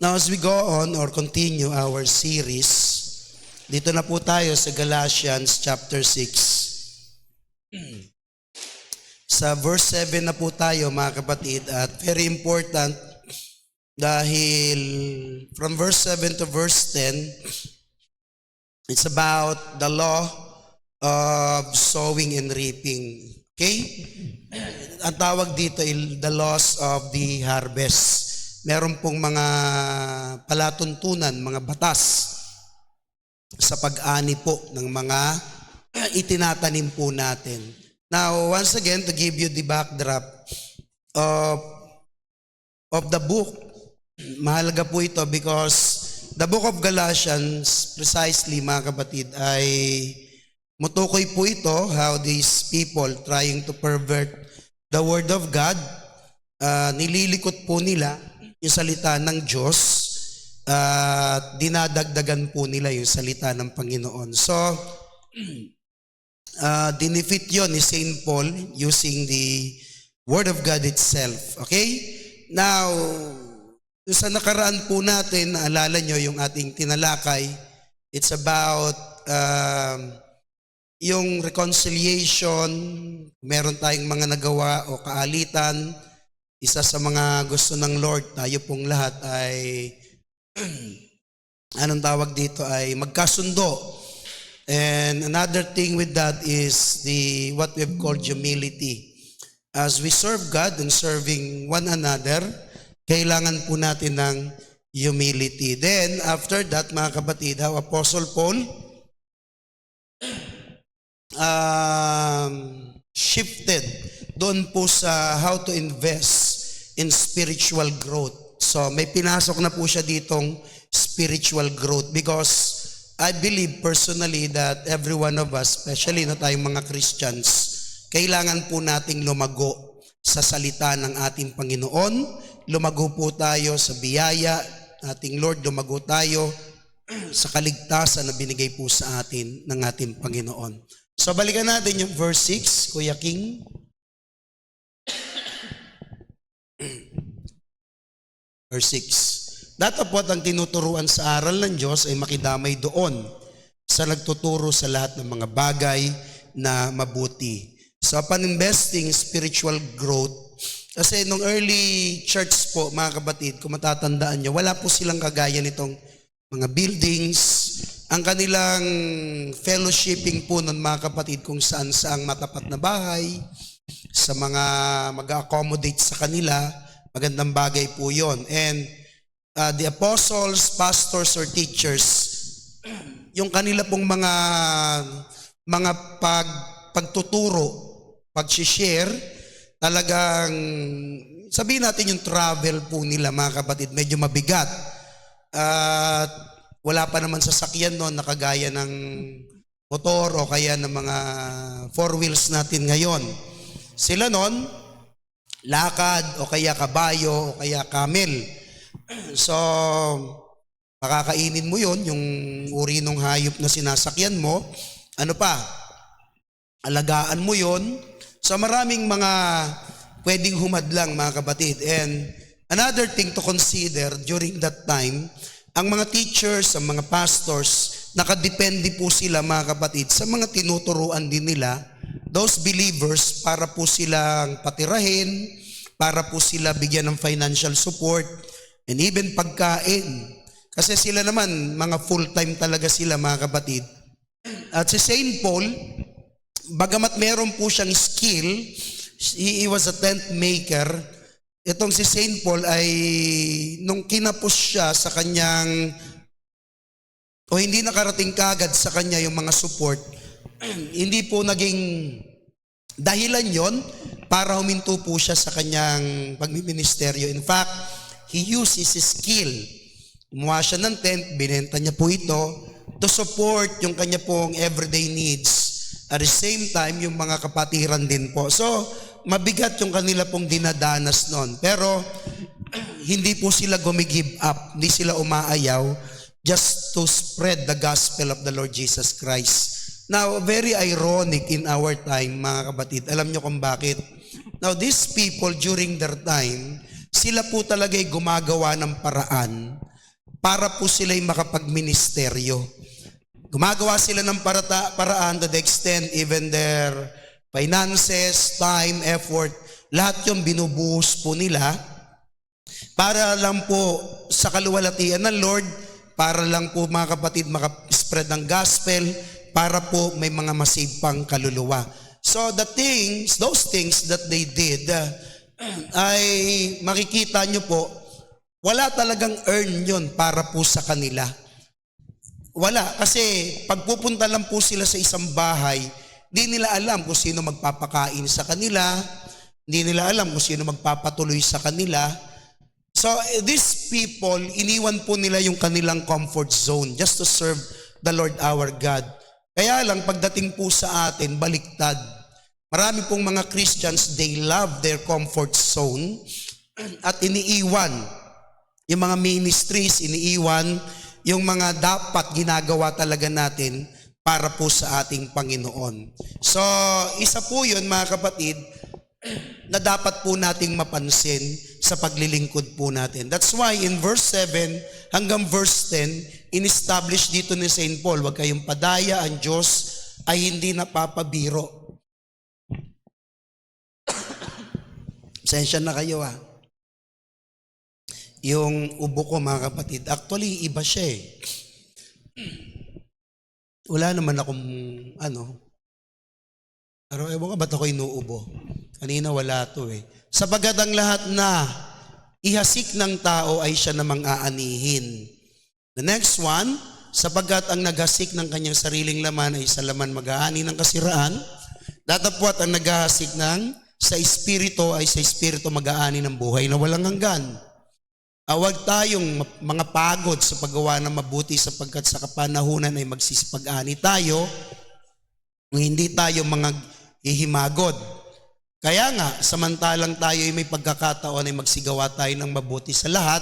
Now as we go on or continue our series, dito na po tayo sa Galatians chapter 6. Sa verse 7 na po tayo mga kapatid, at very important dahil from verse 7 to verse 10, it's about the law of sowing and reaping. Okay? Ang tawag dito ay the laws of the harvest. Meron pong mga palatuntunan, mga batas sa pag-ani po ng mga itinatanim po natin. Now, once again, to give you the backdrop of the book, mahalaga po ito because the book of Galatians, precisely mga kapatid, ay mutukoy po ito how these people trying to pervert the word of God, nililikot po nila yung salita ng Diyos at dinadagdagan po nila yung salita ng Panginoon. So, dinefeat yun ni St. Paul using the Word of God itself. Okay? Now, sa nakaraan po natin, naalala nyo yung ating tinalakay, it's about yung reconciliation, meron tayong mga nagawa o kaalitan. Isa sa mga gusto ng Lord, tayo pong lahat ay, anong tawag dito, ay magkasundo. And another thing with that is what we've called humility. As we serve God and serving one another, kailangan po natin ng humility. Then, after that, mga kapatid, how Apostle Paul shifted doon po sa how to invest in spiritual growth. So, may pinasok na po siya ditong spiritual growth because I believe personally that every one of us, especially na tayong mga Christians, kailangan po nating lumago sa salita ng ating Panginoon. Lumago po tayo sa biyaya ating Lord. Lumago tayo sa kaligtasan na binigay po sa atin ng ating Panginoon. So balikan natin yung verse 6, Kuya King. Verse 6. Datapot ang tinuturuan sa aral ng Diyos ay makidamay doon sa nagtuturo sa lahat ng mga bagay na mabuti. So upon investing spiritual growth, kasi nung early church po mga kapatid, kung matatandaan nyo, wala po silang kagaya nitong mga buildings. Ang kanilang fellowshipping po nun mga kapatid kung saan saang matapat na bahay, sa mga mag-accommodate sa kanila, magandang bagay po yon. And the apostles, pastors, or teachers, yung kanila pong mga pagtuturo, pag-share, talagang sabihin natin yung travel po nila mga kapatid, medyo mabigat. At wala pa naman sasakyan noon na kagaya ng motor o kaya ng mga four wheels natin ngayon. Sila noon, lakad o kaya kabayo o kaya camel. So, makakainin mo yon yung uri ng hayop na sinasakyan mo. Ano pa? Alagaan mo yon. So, maraming mga pwedeng humadlang mga kapatid. And another thing to consider during that time, ang mga teachers, ang mga pastors, nakadepende po sila mga kapatid sa mga tinuturuan din nila, those believers, para po silang patirahin, para po sila bigyan ng financial support, and even pagkain. Kasi sila naman, mga full-time talaga sila mga kapatid. At si St. Paul, bagamat meron po siyang skill, he was a tent maker. Itong si St. Paul ay nung kinapos siya sa kanyang, o hindi nakarating kagad sa kanya yung mga support, hindi po naging dahilan yon para huminto po siya sa kanyang pagmiministeryo. In fact, he used his skill. Gumawa siya ng tent, binenta niya po ito to support yung kanya pong everyday needs. At the same time, yung mga kapatiran din po. So, mabigat yung kanila pong dinadanas noon. Pero, hindi po sila gumigive up. Hindi sila umaayaw just to spread the gospel of the Lord Jesus Christ. Now, very ironic in our time, mga kapatid. Alam nyo kung bakit? Now, these people during their time, sila po talaga'y gumagawa ng paraan para po sila'y makapagministeryo. Gumagawa sila ng paraan to the extent even their finances, time, effort, lahat yung binubuhos po nila para lang po sa kaluwalhatian ng Lord, para lang po mga kapatid makaspread ng gospel, para po may mga masave pang kaluluwa. So those things that they did, ay makikita nyo po, wala talagang earn yun para po sa kanila. Wala, kasi pagpupunta lang po sila sa isang bahay, di nila alam kung sino magpapakain sa kanila, di nila alam kung sino magpapatuloy sa kanila. So these people, iniwan po nila yung kanilang comfort zone just to serve the Lord our God. Kaya lang, pagdating po sa atin, baliktad. Marami pong mga Christians, they love their comfort zone at iniiwan yung mga ministries, iniiwan yung mga dapat ginagawa talaga natin para po sa ating Panginoon. So, isa po yun mga kapatid, na dapat po nating mapansin sa paglilingkod po natin. That's why in verse 7 hanggang verse 10, in-establish dito ni St. Paul, huwag kayong padaya, ang Diyos ay hindi napapabiro. Sensya na kayo Yung ubo ko mga kapatid, actually iba siya Wala naman akong pero ewan ka ba't ako inuubo? Kanina wala to Sapagat ang lahat na ihasik ng tao ay siya namang aanihin. The next one, sapagat ang naghasik ng kanyang sariling laman ay sa laman mag-aani ng kasiraan, datapwat ang naghahasik sa espiritu ay sa espiritu mag-aani ng buhay na walang hanggan. Huwag tayong mga pagod sa paggawa ng mabuti sapagkat sa kapanahunan ay magsisipag-ani tayo, hindi tayo mga hihimagod. Kaya nga, samantalang tayo ay may pagkakataon ay magsigawa tayo ng mabuti sa lahat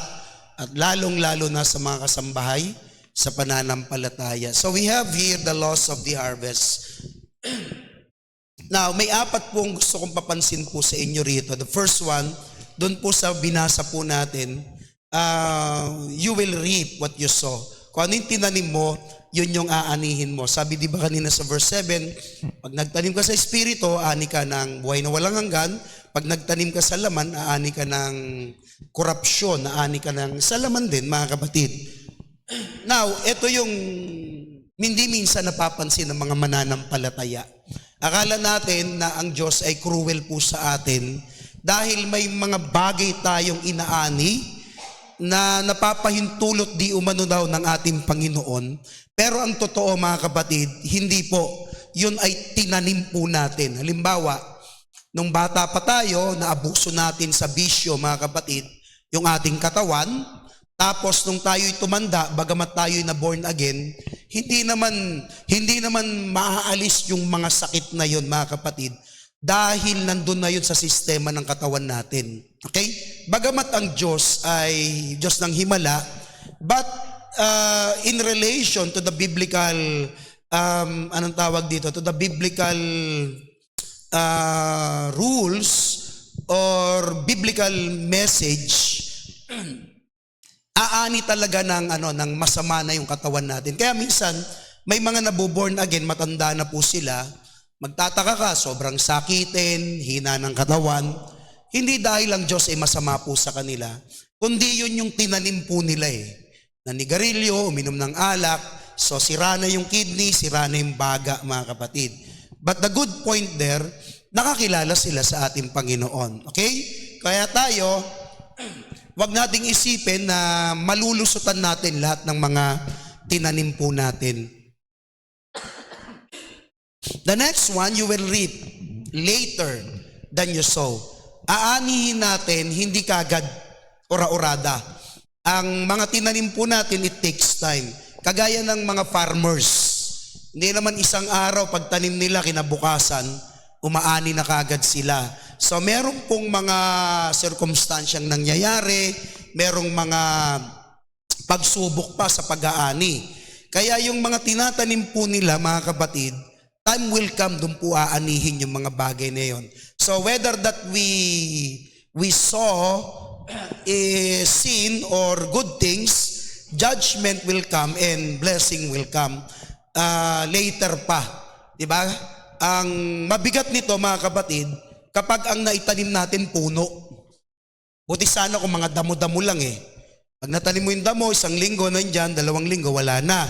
at lalong-lalo na sa mga kasambahay sa pananampalataya. So we have here the loss of the harvest. Now, may apat pong gusto kong papansin po sa inyo rito. The first one, doon po sa binasa po natin, you will reap what you sow. Kung ano yung tinanim mo, yun yung aanihin mo. Sabi di ba kanina sa verse 7, pag nagtanim ka sa espiritu, aani ka ng buhay na walang hanggan. Pag nagtanim ka sa laman, aani ka ng korupsyon, aani ka ng sa laman din, mga kapatid. Now, ito yung hindi minsan napapansin ng mga mananampalataya. Akala natin na ang Diyos ay cruel po sa atin dahil may mga bagay tayong inaani na napapahintulot di umano daw ng ating Panginoon. Pero ang totoo mga kapatid, hindi po. Yun ay tinanim po natin. Halimbawa, nung bata pa tayo, naabuso natin sa bisyo mga kapatid, yung ating katawan. Tapos nung tayo'y tumanda, bagamat tayo'y na born again, hindi naman maaalis yung mga sakit na yun mga kapatid dahil nandun na yun sa sistema ng katawan natin. Okay? Bagamat ang Diyos ay Diyos ng himala, but in relation to the biblical, anong tawag dito? To the biblical rules or biblical message, aani talaga ng masama na yung katawan natin. Kaya minsan, may mga nabuborn again, matanda na po sila, magtataka ka, sobrang sakitin, hina ng katawan. Hindi dahil ang Diyos ay masama po sa kanila, kundi yun yung tinanim po nila Nanigarilyo, uminom ng alak, so sira na yung kidney, sira na yung baga mga kapatid. But the good point there, nakakilala sila sa ating Panginoon. Okay? Kaya tayo, wag nating isipin na malulusutan natin lahat ng mga tinanim po natin. The next one, you will reap later than you sow. Aanihin natin, hindi kagad ora-orada. Ang mga tinanim po natin, it takes time. Kagaya ng mga farmers. Hindi naman isang araw, pagtanim nila, kinabukasan, umaani na kagad sila. So meron pong mga circumstansyang nangyayari, merong mga pagsubok pa sa pag-aani. Kaya yung mga tinatanim po nila, mga kapatid, time will come, doon po aanihin yung mga bagay na yon. So whether that we saw sin or good things, judgment will come and blessing will come later pa. Diba? Ang mabigat nito mga kapatid, kapag ang naitanim natin puno, buti sana kung mga damo-damo lang eh. Pag natanim mo yung damo, 1 linggo nandyan, 2 linggo, wala na.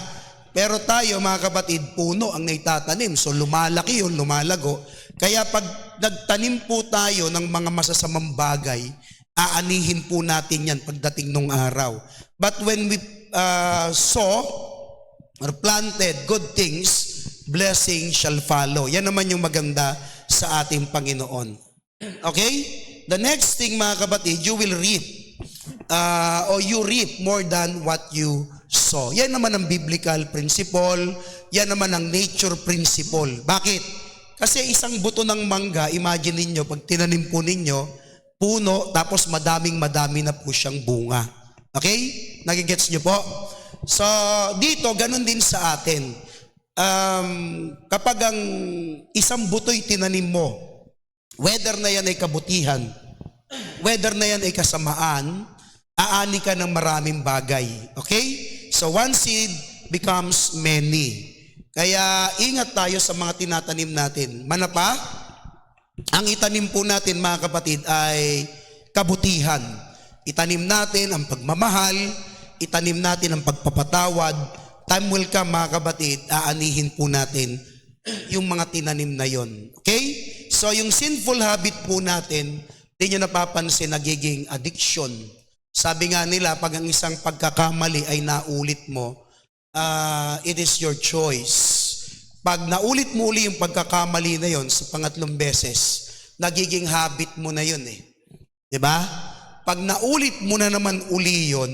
Pero tayo mga kapatid, puno ang naitatanim. So lumalaki yun, lumalago. Kaya pag nagtanim po tayo ng mga masasamang bagay, aanihin po natin yan pagdating nung araw. But when we sow or planted good things, blessing shall follow. Yan naman yung maganda sa ating Panginoon. Okay? The next thing mga kapatid, you will reap or you reap more than what you sow. Yan naman ang biblical principle. Yan naman ang nature principle. Bakit? Kasi isang buto ng mangga, imagine ninyo, pag tinanim po ninyo, puno, tapos madami na po siyang bunga. Okay? Nagigets nyo po? So, dito, ganun din sa atin. Kapag ang isang buto'y tinanim mo, whether na yan ay kabutihan, whether na yan ay kasamaan, aani ka ng maraming bagay. Okay? So, one seed becomes many. Kaya, ingat tayo sa mga tinatanim natin. Manapa, ang itanim po natin mga kapatid ay kabutihan. Itanim natin ang pagmamahal, itanim natin ang pagpapatawad. Time will come mga kapatid, aanihin po natin yung mga tinanim na yon. Okay? So yung sinful habit po natin, di nyo napapansin, nagiging addiction. Sabi nga nila, pag ang isang pagkakamali ay naulit mo, it is your choice. Pag naulit mo uli yung pagkakamali na yon sa pangatlong beses, nagiging habit mo na yon eh. Diba? Pag naulit mo na naman uli yon,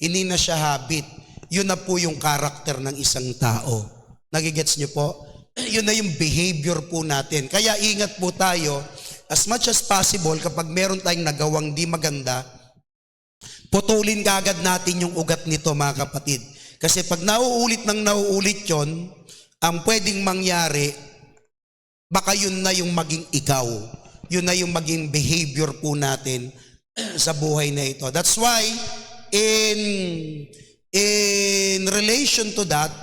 hindi na siya habit. Yun na po yung karakter ng isang tao. Nagigets nyo po? Yun na yung behavior po natin. Kaya ingat po tayo, as much as possible, kapag meron tayong nagawang di maganda, putulin kagad natin yung ugat nito mga kapatid. Kasi pag nauulit yon, ang pwedeng mangyari, baka yun na yung maging ikaw. Yun na yung maging behavior po natin sa buhay na ito. That's why, in relation to that,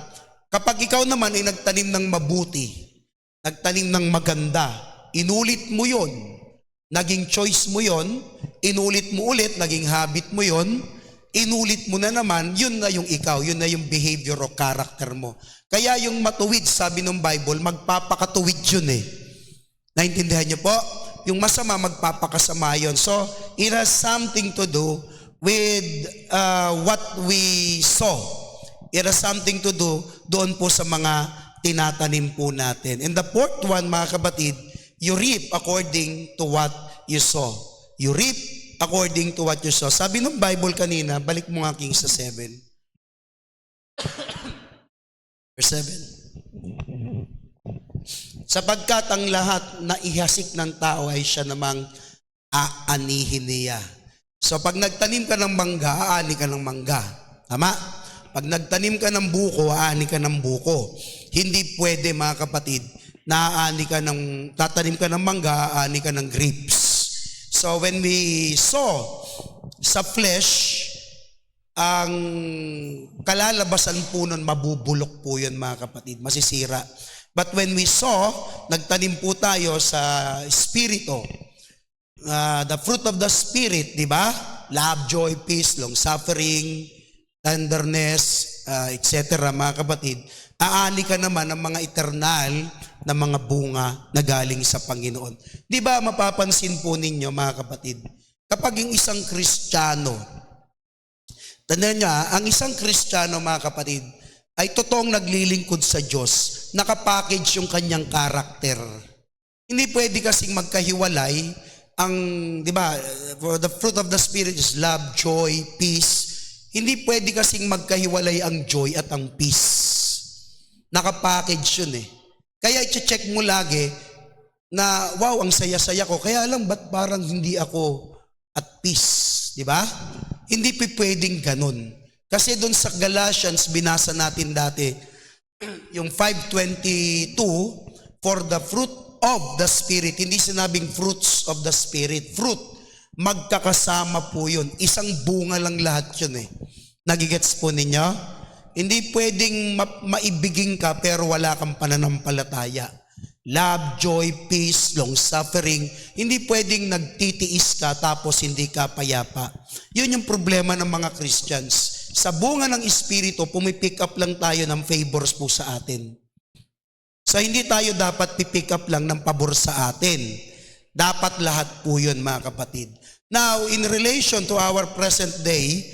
kapag ikaw naman ay nagtanim ng mabuti, nagtanim ng maganda, inulit mo yon, naging choice mo yon, inulit mo ulit, naging habit mo yon, inulit mo na naman, yun na yung ikaw, yun na yung behavior o character mo. Kaya yung matuwid, sabi ng Bible, magpapakatuwid yun eh. Naintindihan niyo po? Yung masama, magpapakasama yun. So, it has something to do with what we sow. It has something to do doon po sa mga tinatanim po natin. And the fourth one, mga kapatid, you reap according to what you sow. You reap according to what you saw. Sabi ng Bible kanina, balik mo nga King sa 7. Verse 7. Sapagkat ang lahat na ihasik ng tao ay siya namang aanihin niya. So pag nagtanim ka ng mangga, aani ka ng mangga. Tama? Pag nagtanim ka ng buko, aani ka ng buko. Hindi pwede mga kapatid, na tatanim ka ng mangga, aani ka ng grapes. So when we sow sa flesh, ang kalalabasan po nun, mabubulok po yun mga kapatid, masisira. But when we sow, nagtanim po tayo sa spirito, the fruit of the Spirit, di ba? Love, joy, peace, long-suffering, tenderness, etc. mga kapatid, aani ka naman ng mga eternal na mga bunga na galing sa Panginoon. Di ba mapapansin po ninyo mga kapatid, kapag yung isang Kristiyano, tandaan niya, ang isang Kristiyano mga kapatid, ay totoong naglilingkod sa Diyos, nakapackage yung kanyang karakter. Hindi pwede kasing magkahiwalay ang, di ba, for the fruit of the Spirit is love, joy, peace. Hindi pwede kasing magkahiwalay ang joy at ang peace. Nakapackage yun eh. Kaya i-check mo lagi na, wow, ang saya-saya ko. Kaya lang, ba't parang hindi ako at peace? Di ba? Hindi pwedeng ganun. Kasi doon sa Galatians, binasa natin dati, yung 5:22, for the fruit of the Spirit. Hindi sinabing fruits of the Spirit. Fruit. magkakasama po yun. Isang bunga lang lahat yun eh. Nagigets po ninyo? Hindi pwedeng maibigin ka pero wala kang pananampalataya. Love, joy, peace, long-suffering. Hindi pwedeng nagtitiis ka tapos hindi ka payapa. Yun yung problema ng mga Christians. Sa bunga ng Espiritu, pumipick up lang tayo ng favors po sa atin. So hindi tayo dapat pipick up lang ng pabor sa atin. Dapat lahat po yun, mga kapatid. Now, in relation to our present day,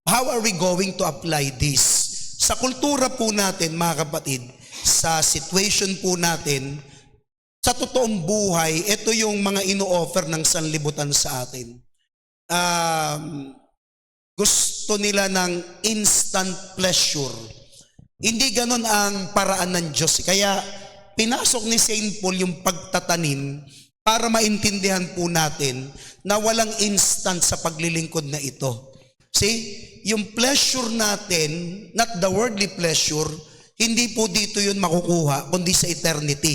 how are we going to apply this? Sa kultura po natin, mga kapatid, sa situation po natin, sa totoong buhay, ito yung mga ino-offer ng sanlibutan sa atin. Gusto nila ng instant pleasure. Hindi ganon ang paraan ng Diyos. Kaya pinasok ni Saint Paul yung pagtatanim para maintindihan po natin na walang instant sa paglilingkod na ito. See, yung pleasure natin, not the worldly pleasure, hindi po dito yun makukuha, kundi sa eternity.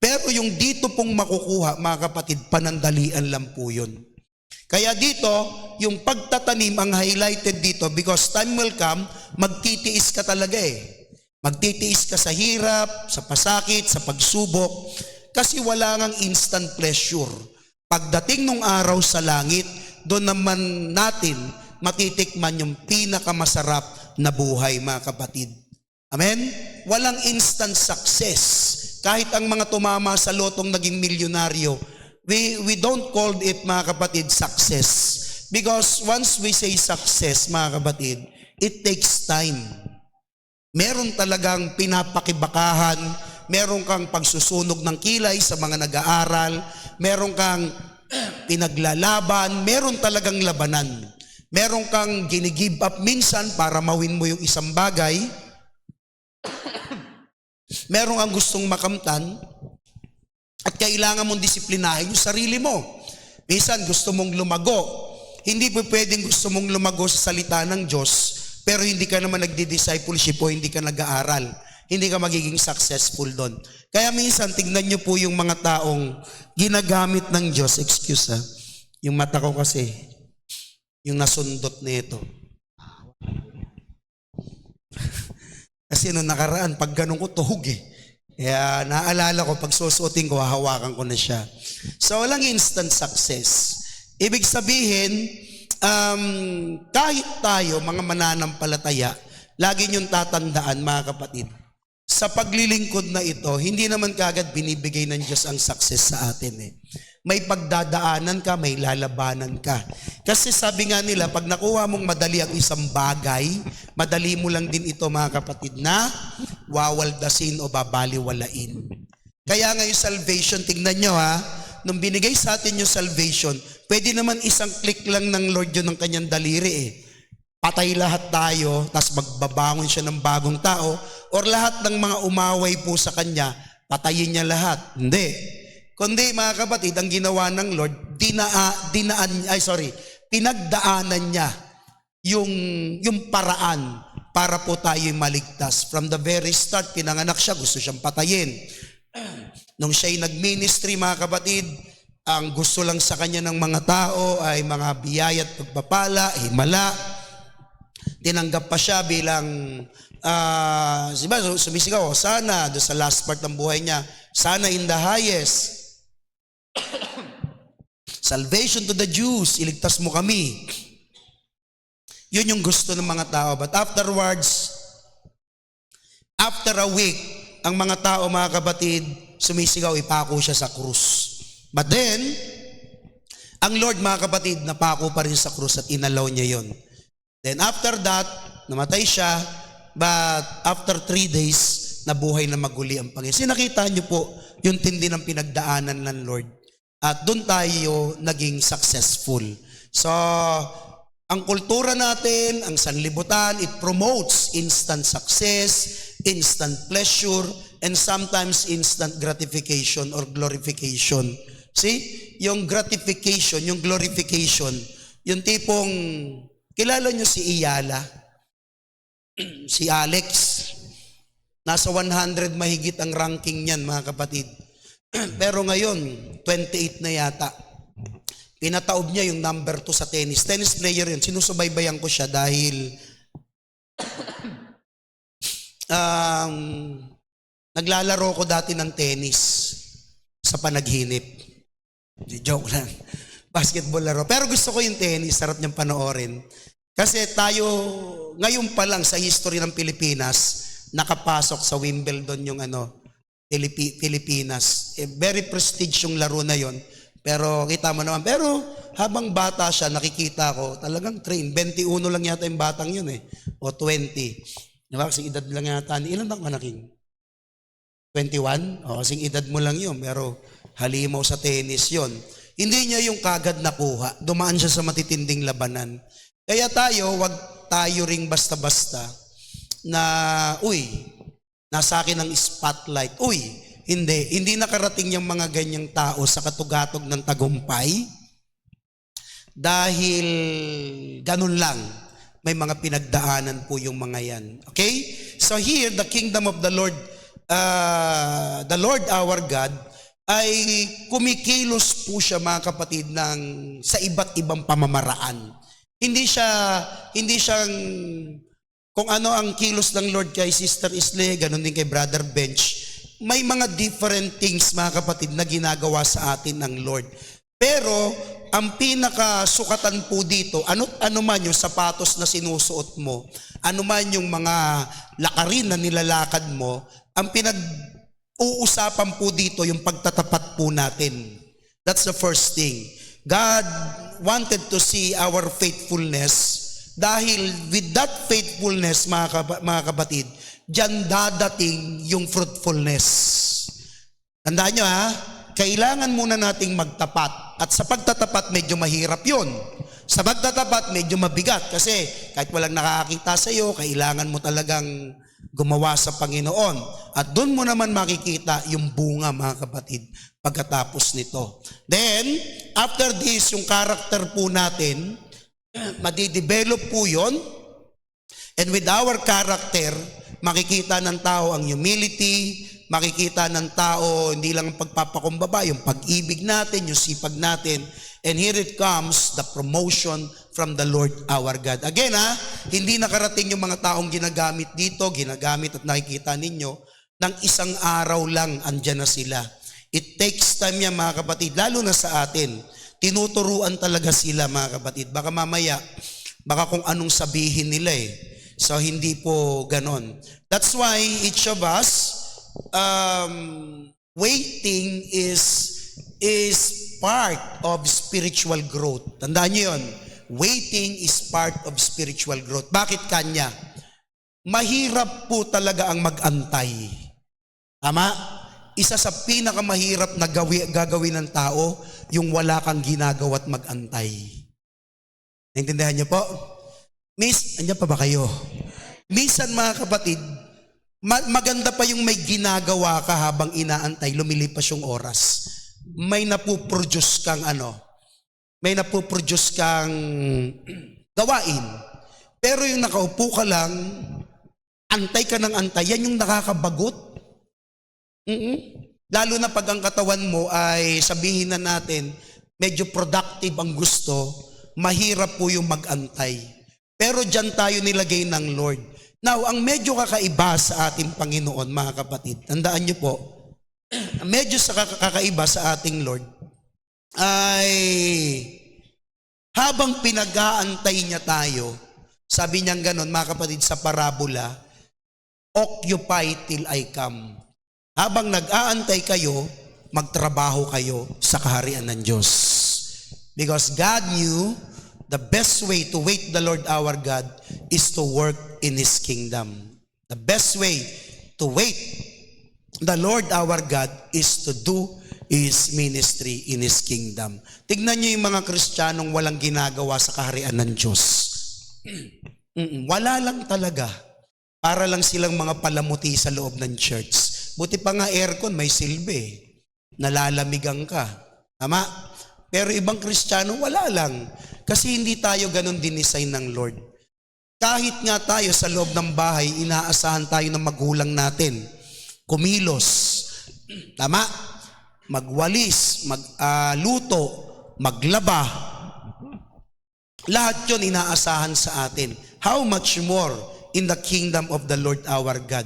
Pero yung dito pong makukuha, mga kapatid, panandalian lang po yun. Kaya dito, yung pagtatanim ang highlighted dito because time will come, magtitiis ka talaga eh. Magtitiis ka sa hirap, sa pasakit, sa pagsubok, kasi wala ngang instant pleasure. Pagdating nung araw sa langit, doon naman natin matitikman yung pinakamasarap na buhay, mga kapatid. Amen? Walang instant success. Kahit ang mga tumama sa lotong naging milyonaryo, we don't call it, mga kapatid, success. Because once we say success, mga kapatid, it takes time. Meron talagang pinapakibakahan, meron kang pagsusunog ng kilay sa mga nag-aaral, meron kang pinaglalaban, meron talagang labanan. Meron kang ginigive up minsan para mawin mo yung isang bagay. Meron kang gustong makamtan at kailangan mong disiplinahin yung sarili mo. Minsan gusto mong lumago. Hindi po pwedeng gusto mong lumago sa salita ng Diyos pero hindi ka naman nagdi-discipleship o hindi ka nag-aaral. Hindi ka magiging successful doon. Kaya minsan tignan nyo po yung mga taong ginagamit ng Diyos. Excuse ha. Yung mata ko kasi yung nasundot nito. Kasi nung nakaraan, pag ganun ko, tuhog eh. Kaya naalala ko, pag susuotin ko, hahawakan ko na siya. So, walang instant success. Ibig sabihin, kahit tayo, mga mananampalataya, lagi niyong tatandaan, mga kapatid, sa paglilingkod na ito, hindi naman kagad binibigay ng Diyos ang success sa atin eh. May pagdadaanan ka, may lalabanan ka. Kasi sabi nga nila, pag nakuha mong madali ang isang bagay, madali mo lang din ito, mga kapatid, na wawaldasin o babaliwalain. Kaya nga yung salvation, tignan nyo ha, nung binigay sa atin yung salvation, pwede naman isang click lang ng Lord yun ng kanyang daliri eh. Patay lahat tayo, tas magbabangon siya ng bagong tao, or lahat ng mga umaway po sa kanya, patayin niya lahat. Hindi. Kundi mga kapatid, ang ginawa ng Lord, pinagdaanan niya yung paraan para po tayo maligtas. From the very start, pinanganak siya, gusto siyang patayin. Nung siya'y nag-ministry, mga kapatid, ang gusto lang sa kanya ng mga tao ay mga biyaya at pagpapala, himala. Tinanggap pa siya bilang, sumisigaw, sana, doon sa last part ng buhay niya, sana in the highest. Salvation to the Jews, iligtas mo kami. Yun yung gusto ng mga tao. But afterwards, after a week, ang mga tao, mga kapatid, sumisigaw, ipako siya sa krus. But then, ang Lord, mga kapatid, napako pa rin sa krus at inalaw niya yon. Then after that, namatay siya, but after 3 days, nabuhay na maguli ang Panginoon. Sinakita niyo po yung tindi ng pinagdaanan ng Lord. At doon tayo naging successful. So, ang kultura natin, ang sanlibutan, it promotes instant success, instant pleasure, and sometimes instant gratification or glorification. See? Yung gratification, yung glorification, yung tipong, kilala nyo si Iyala? Si Alex? Nasa 100 mahigit ang ranking niyan, mga kapatid. Pero ngayon, 28 na yata. Pinataob niya yung number 2 sa tennis. Tennis player yun. Sinusubaybayan ko siya dahil naglalaro ko dati ng tennis sa panaginip. Joke lang. Basketball laro. Pero gusto ko yung tennis. Sarap niyang panoorin. Kasi tayo, ngayon pa lang sa history ng Pilipinas, nakapasok sa Wimbledon yung Pilipinas. Very prestige yung laro na yon. Pero kita mo naman. Pero habang bata siya, nakikita ko, talagang train. 21 lang yata yung batang yun eh. O 20. Diba? Kasing edad lang yata. Ilan ang manaking? 21? O kasing edad mo lang yun. Pero halimaw sa tennis yon. Hindi niya yung kagad nakuha. Dumaan siya sa matitinding labanan. Kaya wag tayo ring basta-basta na, nasa akin ang spotlight. Hindi nakarating yung mga ganyang tao sa katugatog ng tagumpay dahil ganun lang. May mga pinagdaanan po yung mga yan. Okay? So here, the kingdom of the Lord our God, ay kumikilos po siya mga kapatid sa iba't ibang pamamaraan. Hindi siyang kung ano ang kilos ng Lord kay Sister Isle, ganun din kay Brother Bench. May mga different things mga kapatid na ginagawa sa atin ng Lord. Pero ang pinakasukatan po dito, ano man yung sapatos na sinusuot mo, ano man yung mga lakarin na nilalakad mo, ang pinag-uusapan po dito yung pagtatapat po natin. That's the first thing. God wanted to see our faithfulness dahil with that faithfulness, mga kapatid, diyan dadating yung fruitfulness. Tandaan nyo kailangan muna nating magtapat. At sa pagtatapat, medyo mahirap yun. Sa pagtatapat, medyo mabigat kasi kahit walang nakakita sa iyo, kailangan mo talagang gumawa sa Panginoon. At doon mo naman makikita yung bunga, mga kapatid, pagkatapos nito. Then, after this, yung character po natin, madidevelop po yun. And with our character, makikita ng tao ang humility, makikita ng tao hindi lang ang pagpapakumbaba, yung pag-ibig natin, yung sipag natin. And here it comes, the promotion from the Lord our God. Again hindi nakarating yung mga taong ginagamit dito, ginagamit at nakikita ninyo, ng isang araw lang andyan na sila. It takes time yan mga kapatid, lalo na sa atin. Tinuturuan talaga sila mga kapatid. Baka mamaya, kung anong sabihin nila So hindi po ganon. That's why each of us, waiting is part of spiritual growth. Tandaan niyo yun. Waiting is part of spiritual growth. Bakit kanya? Mahirap po talaga ang mag-antay. Tama? Isa sa pinakamahirap na gagawin ng tao, yung wala kang ginagawa at mag-antay. Naintindihan niyo po? Miss, andyan pa ba kayo? Minsan mga kapatid, maganda pa yung may ginagawa ka habang inaantay, lumilipas yung oras. May napuproduce kang gawain. Pero yung nakaupo ka lang, antay ka ng antay, yan yung nakakabagot. Lalo na pag ang katawan mo ay sabihin na natin, medyo productive ang gusto, mahirap po yung mag-antay. Pero dyan tayo nilagay ng Lord. Now, ang medyo kakaiba sa ating Panginoon, mga kapatid, tandaan niyo po, medyo kakaiba sa ating Lord, ay habang pinag-aantay niya tayo, sabi niya ganon, mga kapatid, sa parabola, occupy till I come. Habang nag-aantay kayo, magtrabaho kayo sa kaharian ng Diyos. Because God knew the best way to wait the Lord our God is to work in His kingdom. The best way to wait the Lord our God is to do His ministry in His kingdom. Tignan niyo yung mga Kristiyanong walang ginagawa sa kaharian ng Diyos. Wala lang talaga. Para lang silang mga palamuti sa loob ng church. Buti pa nga aircon, may silbi. Nalalamigan ka. Tama? Pero ibang Kristiyano, wala lang. Kasi hindi tayo ganun dinisign ng Lord. Kahit nga tayo sa loob ng bahay, inaasahan tayo ng magulang natin. Kumilos. Tama? Magwalis, magluto, maglaba. Lahat yon inaasahan sa atin. How much more in the kingdom of the Lord our God?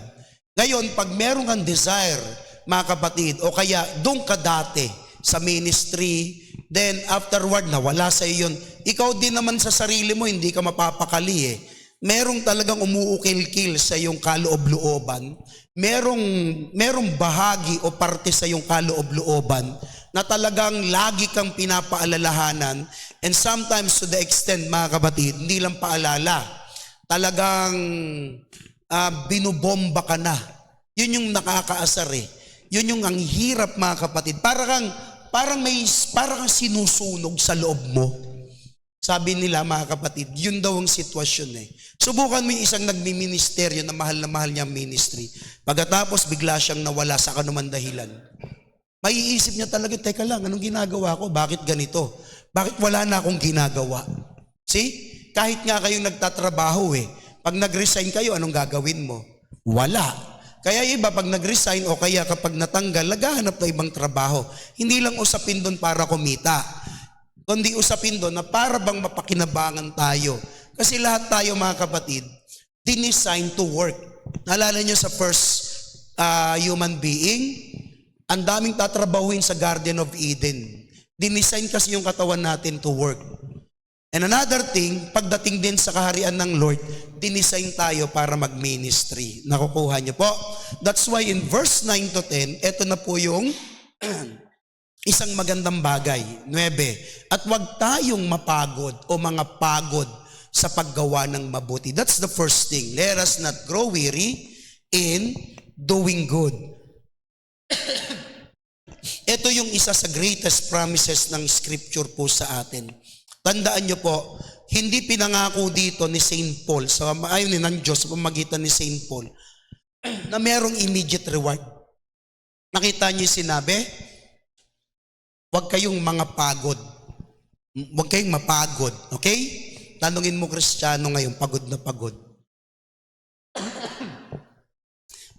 Ngayon, pag meron kang desire, mga kapatid, o kaya doon ka dati sa ministry, then afterward na wala sa iyo yun, ikaw din naman sa sarili mo, hindi ka mapapakali eh. Merong talagang umuukil-kil sa iyong kaloob-looban, merong bahagi o parte sa iyong kaloob-looban na talagang lagi kang pinapaalalahanan, and sometimes to the extent, mga kapatid, hindi lang paalala, talagang binubomba ka na. Yun yung nakakaasar eh. Yun yung ang hirap, mga kapatid. Parang kang sinusunog sa loob mo. Sabi nila, mga kapatid, yun daw ang sitwasyon eh. Subukan mo yung isang nagmi-ministeryo na mahal niya ang ministry. Pagkatapos bigla siyang nawala sa kanuman dahilan. Maiisip niya talaga, teka lang, anong ginagawa ko? Bakit ganito? Bakit wala na akong ginagawa? See? Kahit nga kayong nagtatrabaho eh. Pag nag-resign kayo, anong gagawin mo? Wala. Kaya iba, pag nag-resign o kaya kapag natanggal, naghahanap ng ibang trabaho. Hindi lang usapin doon para kumita, kundi usapin doon na para bang mapakinabangan tayo. Kasi lahat tayo, mga kapatid, dinesign to work. Naalala niyo sa first human being, ang daming tatrabahuin sa Garden of Eden. Dinesign kasi yung katawan natin to work. And another thing, pagdating din sa kaharian ng Lord, dinesign tayo para mag-ministry. Nakukuha niyo po? That's why in verse 9 to 10, eto na po yung isang magandang bagay. 9. At wag tayong mapagod o mga pagod sa paggawa ng mabuti. That's the first thing. Let us not grow weary in doing good. Ito yung isa sa greatest promises ng scripture po sa atin. Tandaan nyo po, hindi pinangako dito ni Saint Paul, ayon ng Diyos sa pamagitan ni Saint Paul, na merong immediate reward. Nakita niyo yung sinabi? Huwag kayong mga pagod. Huwag kayong mapagod. Okay? Tanungin mo Kristiyano ngayon, pagod na pagod.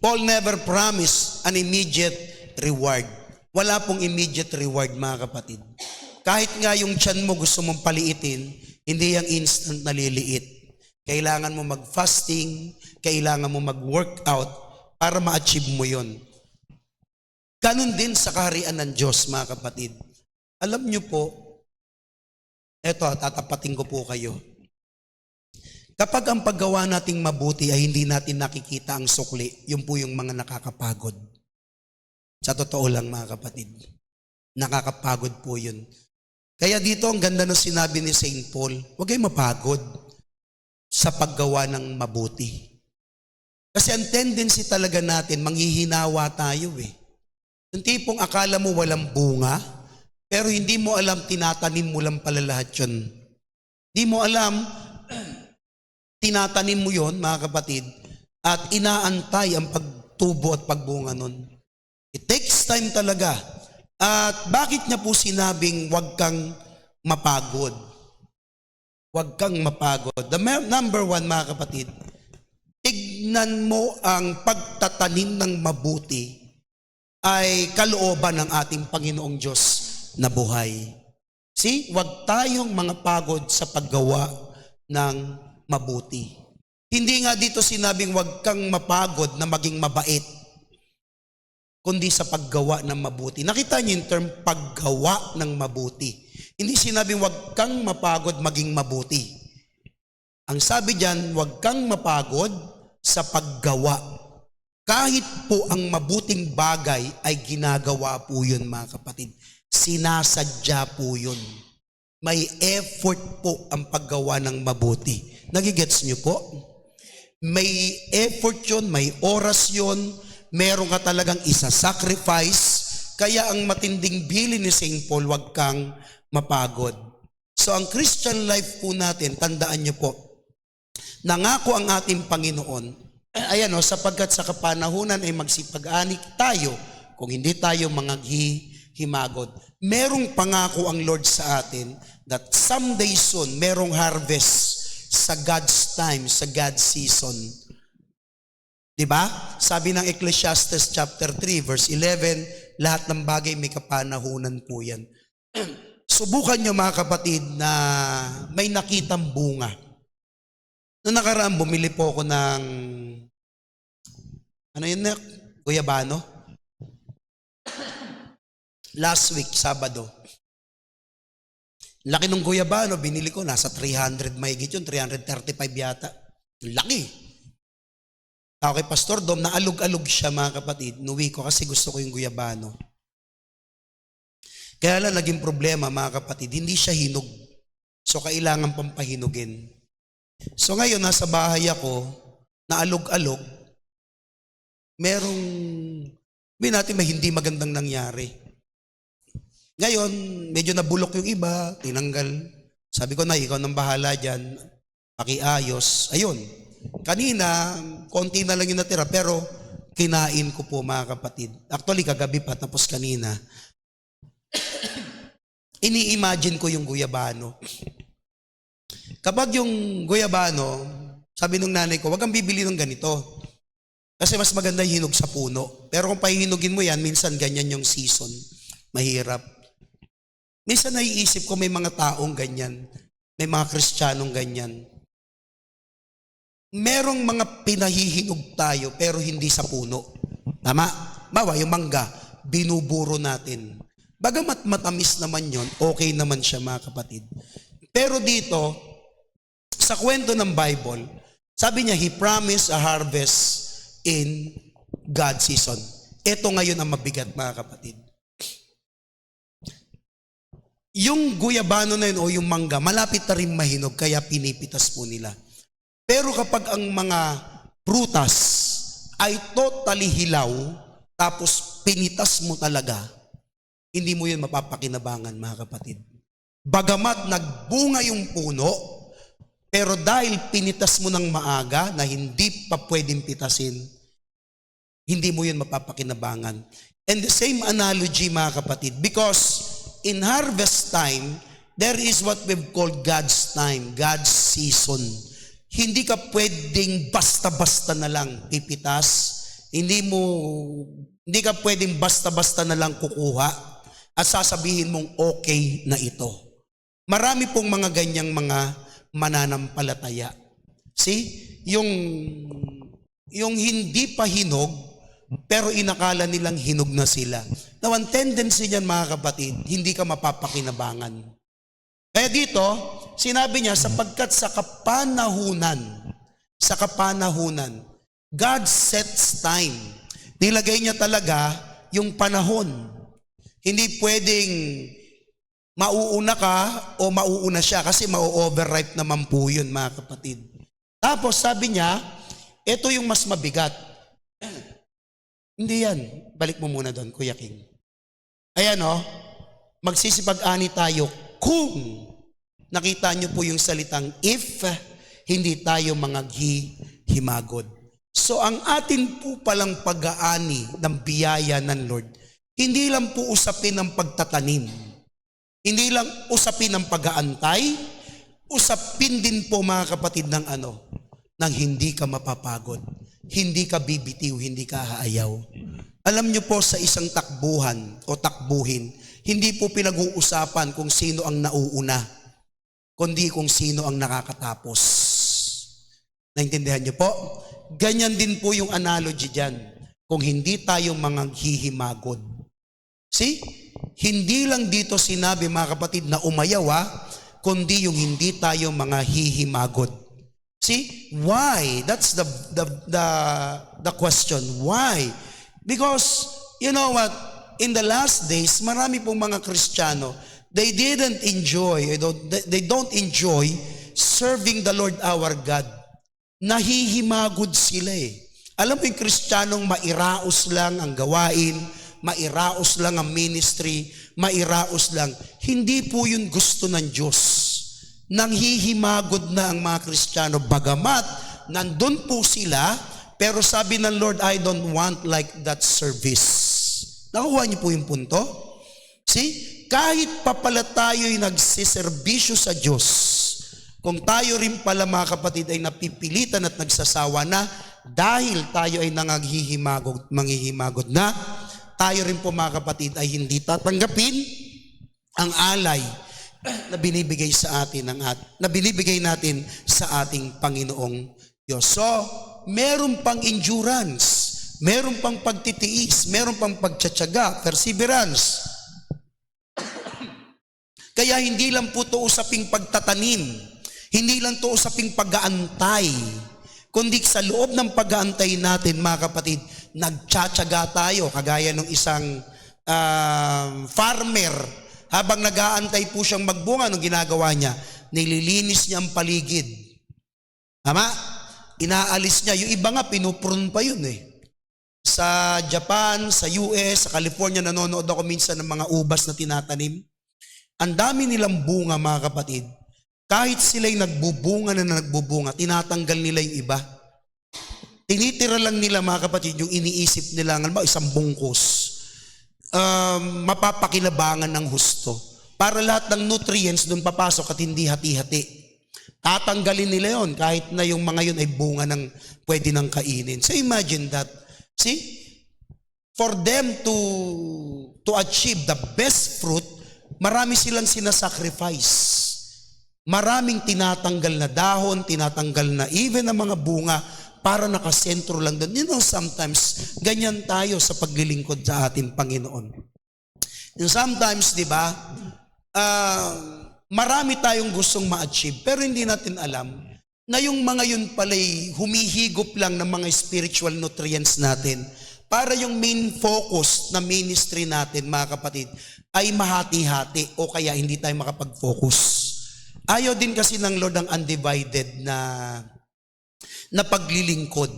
Paul never promised an immediate reward. Wala pong immediate reward, mga kapatid. Kahit nga yung tiyan mo gusto mong paliitin, hindi yung instant naliliit. Kailangan mo mag-fasting, kailangan mo mag-workout para ma-achieve mo yon. Ganun din sa kaharian ng Diyos, mga kapatid. Alam nyo po, eto, tatapatin ko po kayo. Kapag ang paggawa nating mabuti ay hindi natin nakikita ang sukli, yun po yung mga nakakapagod. Sa totoo lang, mga kapatid, nakakapagod po yun. Kaya dito ang ganda ng sinabi ni Saint Paul, huwag kayong mapagod sa paggawa ng mabuti. Kasi ang tendency talaga natin, manghihinawa tayo eh. Yung tipong akala mo walang bunga, pero hindi mo alam, tinatanim mo lang pala lahat yun. Hindi mo alam, tinatanim mo yon, mga kapatid, at inaantay ang pagtubo at pagbunga nun. It takes time talaga. At bakit niya po sinabing huwag kang mapagod? Huwag kang mapagod. The number one, mga kapatid, tignan mo ang pagtatanim ng mabuti ay kalooban ng ating Panginoong Diyos na buhay. See, huwag tayong mga pagod sa paggawa ng mabuti. Hindi nga dito sinabing huwag kang mapagod na maging mabait, kundi sa paggawa ng mabuti. Nakita niyo yung term paggawa ng mabuti. Hindi sinabing huwag kang mapagod maging mabuti. Ang sabi diyan, huwag kang mapagod sa paggawa. Kahit po ang mabuting bagay ay ginagawa po yun, mga kapatid. Sinasadya po yun. May effort po ang paggawa ng mabuti. Nagigets niyo po? May effort yun, may oras yun, meron ka talagang isa-sacrifice, kaya ang matinding bilin ni St. Paul, huwag kang mapagod. So ang Christian life po natin, tandaan niyo po, nangako ang ating Panginoon, ayan sapagkat sa kapanahunan ay magsipag-anik tayo, kung hindi tayo himagot. Merong pangako ang Lord sa atin that someday soon, merong harvest sa God's time, sa God's season. Diba? Sabi ng Ecclesiastes chapter 3 verse 11, lahat ng bagay may kapanahunan po yan. So subukan nyo mga kapatid na may nakitang bunga. Noong nakaraan, bumili po ako ng, ano yun na, guyabano. Last week, Sabado. Laki ng guyabano, binili ko, nasa 300 mahigit yun, 335 yata. Laki. Ako kay Pastor Dom, naalog-alog siya mga kapatid. Nuwi ko kasi gusto ko yung guyabano. Kaya lang naging problema mga kapatid, hindi siya hinog. So kailangan pampahinugin. So ngayon, nasa bahay ako, naalog-alog, merong, natin may hindi magandang nangyari. Ngayon, medyo nabulok yung iba, tinanggal. Sabi ko na, ikaw nang bahala dyan, pakiayos. Ayun, kanina, konti na lang yung natira, pero kinain ko po mga kapatid. Actually, kagabi pa, tapos kanina. Ini-imagine ko yung guyabano. Kapag yung guyabano, sabi nung nanay ko, wag kang bibili ng ganito. Kasi mas maganda yung hinog sa puno. Pero kung pahihinugin mo yan, minsan ganyan yung season. Mahirap. Minsan naiisip ko may mga taong ganyan. May mga Kristiyanong ganyan. Merong mga pinahihinog tayo pero hindi sa puno. Tama? Bawa, yung mangga, binuburo natin. Bagamat matamis naman yon, okay naman siya mga kapatid. Pero dito, sa kwento ng Bible, sabi niya, He promised a harvest in God's season. Ito ngayon ang mabigat mga kapatid. Yung guyabano na yun o yung mangga, malapit na rin mahinog, kaya pinipitas po nila. Pero kapag ang mga prutas ay totally hilaw, tapos pinitas mo talaga, hindi mo yun mapapakinabangan mga kapatid. Bagamat nagbunga yung puno, pero dahil pinitas mo ng maaga na hindi pa pwedeng pitasin, hindi mo yun mapapakinabangan. And the same analogy mga kapatid, because in harvest time, there is what we've called God's time, God's season. Hindi ka pwedeng basta-basta na lang pipitas, hindi ka pwedeng basta-basta na lang kukuha at sasabihin mong okay na ito. Marami pong mga ganyang mga mananampalataya. See? Yung hindi pa hinog, pero inakala nilang hinog na sila. Now, ang tendency niyan mga kapatid, hindi ka mapapakinabangan. Kaya dito, sinabi niya, sapagkat sa kapanahunan, God sets time. Nilagay niya talaga yung panahon. Hindi pwedeng mauuna ka o mauuna siya kasi mau-overripe naman po yun mga kapatid. Tapos sabi niya, ito yung mas mabigat. Hindi yan. Balik mo muna doon, Kuya King. Ayan o, magsisipag-ani tayo kung nakita niyo po yung salitang if, hindi tayo mangaghihimagod. So ang atin po palang pag-aani ng biyaya ng Lord, hindi lang po usapin ng pagtatanim. Hindi lang usapin ng pag-aantay, usapin din po mga kapatid ng ng hindi ka mapapagod, hindi ka bibitiw, hindi ka haayaw. Alam niyo po sa isang takbuhan o takbuhin, hindi po pinag-uusapan kung sino ang nauuna, kundi kung sino ang nakakatapos. Naintindihan niyo po? Ganyan din po yung analogy dyan. Kung hindi tayo manghihimagod. See? Hindi lang dito sinabi mga kapatid na umayaw kundi yung hindi tayo mga hihimagod. See? Why? That's the question. Why? Because, you know what? In the last days, marami pong mga Kristiyano, they don't enjoy serving the Lord our God. Nahihimagod sila Alam mo yung Kristiyanong mairaos lang ang gawain, mairaos lang ang ministry, mairaos lang. Hindi po yun gusto ng Diyos. Nanghihimagod na ang mga Kristiyano. Bagamat, nandun po sila, pero sabi ng Lord, I don't want like that service. Nakuha niyo po yung punto? See? Kahit pa pala tayo'y nagsiservisyo sa Diyos, kung tayo rin pala mga kapatid ay napipilitan at nagsasawa na, dahil tayo ay manghihimagod na, tayo rin po mga kapatid ay hindi tatanggapin ang alay na binibigay sa atin na binibigay natin sa ating Panginoong Diyos. So, meron pang endurance, meron pang pagtitiis, meron pang pagtsatsaga, perseverance. Kaya hindi lang po ito usaping pagtatanim, hindi lang ito usaping pag-aantay, kundi sa loob ng pag-aantay natin, mga kapatid, nagtsatsaga tayo, kagaya ng isang farmer. Habang nag-aantay po siyang magbunga, anong ginagawa niya? Nililinis niya ang paligid. Tama? Inaalis niya. Yung iba nga, pinuprune pa yun eh. Sa Japan, sa US, sa California, nanonood ako minsan ng mga ubas na tinatanim. Ang dami nilang bunga, mga kapatid. Kahit sila'y nagbubunga, tinatanggal nila yung iba. Tinitira lang nila, mga kapatid, yung iniisip nila, isang bungkus. Mapapakinabangan ng husto. Para lahat ng nutrients doon papasok at hindi hati-hati. Tatanggalin nila yon kahit na yung mga yun ay bunga ng pwede nang kainin. So imagine that. See? For them to achieve the best fruit, marami silang sinasacrifice. Maraming tinatanggal na dahon, tinatanggal na even ang mga bunga para nakasentro lang doon. You know, sometimes, ganyan tayo sa paglilingkod sa ating Panginoon. And sometimes, di ba, marami tayong gustong ma-achieve, pero hindi natin alam na yung mga yun pala'y humihigop lang ng mga spiritual nutrients natin para yung main focus na ministry natin, mga kapatid, ay mahati-hati o kaya hindi tayo makapag-focus. Ayaw din kasi ng Lord ang undivided na paglilingkod.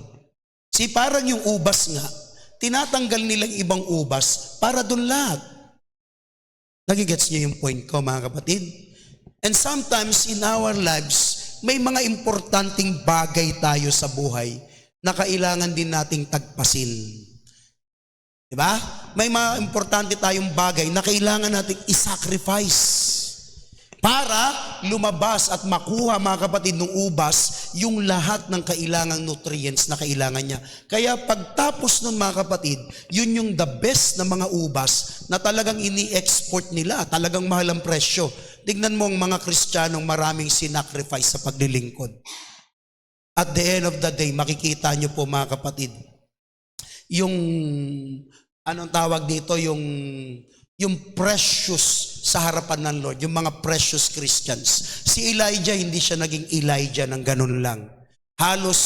Parang yung ubas nga, tinatanggal nilang ibang ubas para doon lahat. Nagigets niyo yung point ko, mga kapatid? And sometimes in our lives, may mga importanteng bagay tayo sa buhay na kailangan din nating tagpasin. Diba? May mga importante tayong bagay na kailangan nating isacrifice para lumabas at makuha, mga kapatid, ng ubas yung lahat ng kailangang nutrients na kailangan niya. Kaya pagtapos nun, mga kapatid, yun yung the best na mga ubas na talagang ini-export nila, talagang mahal ang presyo. Tignan mo ang mga Kristiyanong maraming sinacrifice sa paglilingkod. At the end of the day, makikita nyo po, mga kapatid, yung, anong tawag dito, yung precious sa harapan ng Lord, yung mga precious Christians. Si Elijah, hindi siya naging Elijah ng ganun lang. Halos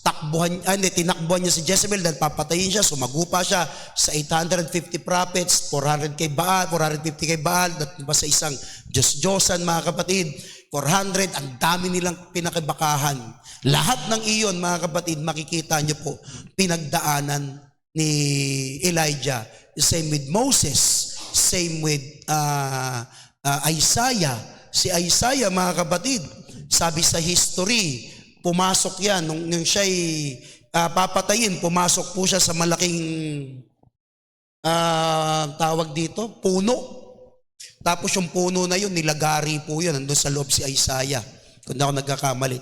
tinakbuhan niya si Jezebel dahil papatayin siya, sumagupa siya sa 850 prophets, 400 kay Baal, 450 kay Baal, at pa sa isang Diyos-Diyosan, mga kapatid, 400, ang dami nilang pinakibakahan. Lahat ng iyon, mga kapatid, makikita niyo po, pinagdaanan ni Elijah. Same with Moses, same with Isaiah. Si Isaiah, mga kapatid, sabi sa history, pumasok yan, nung siya'y papatayin, pumasok po siya sa malaking tawag dito, puno. Tapos yung puno na yun, nilagari po yun, nandun sa loob si Isaiah. Kung ako nagkakamali.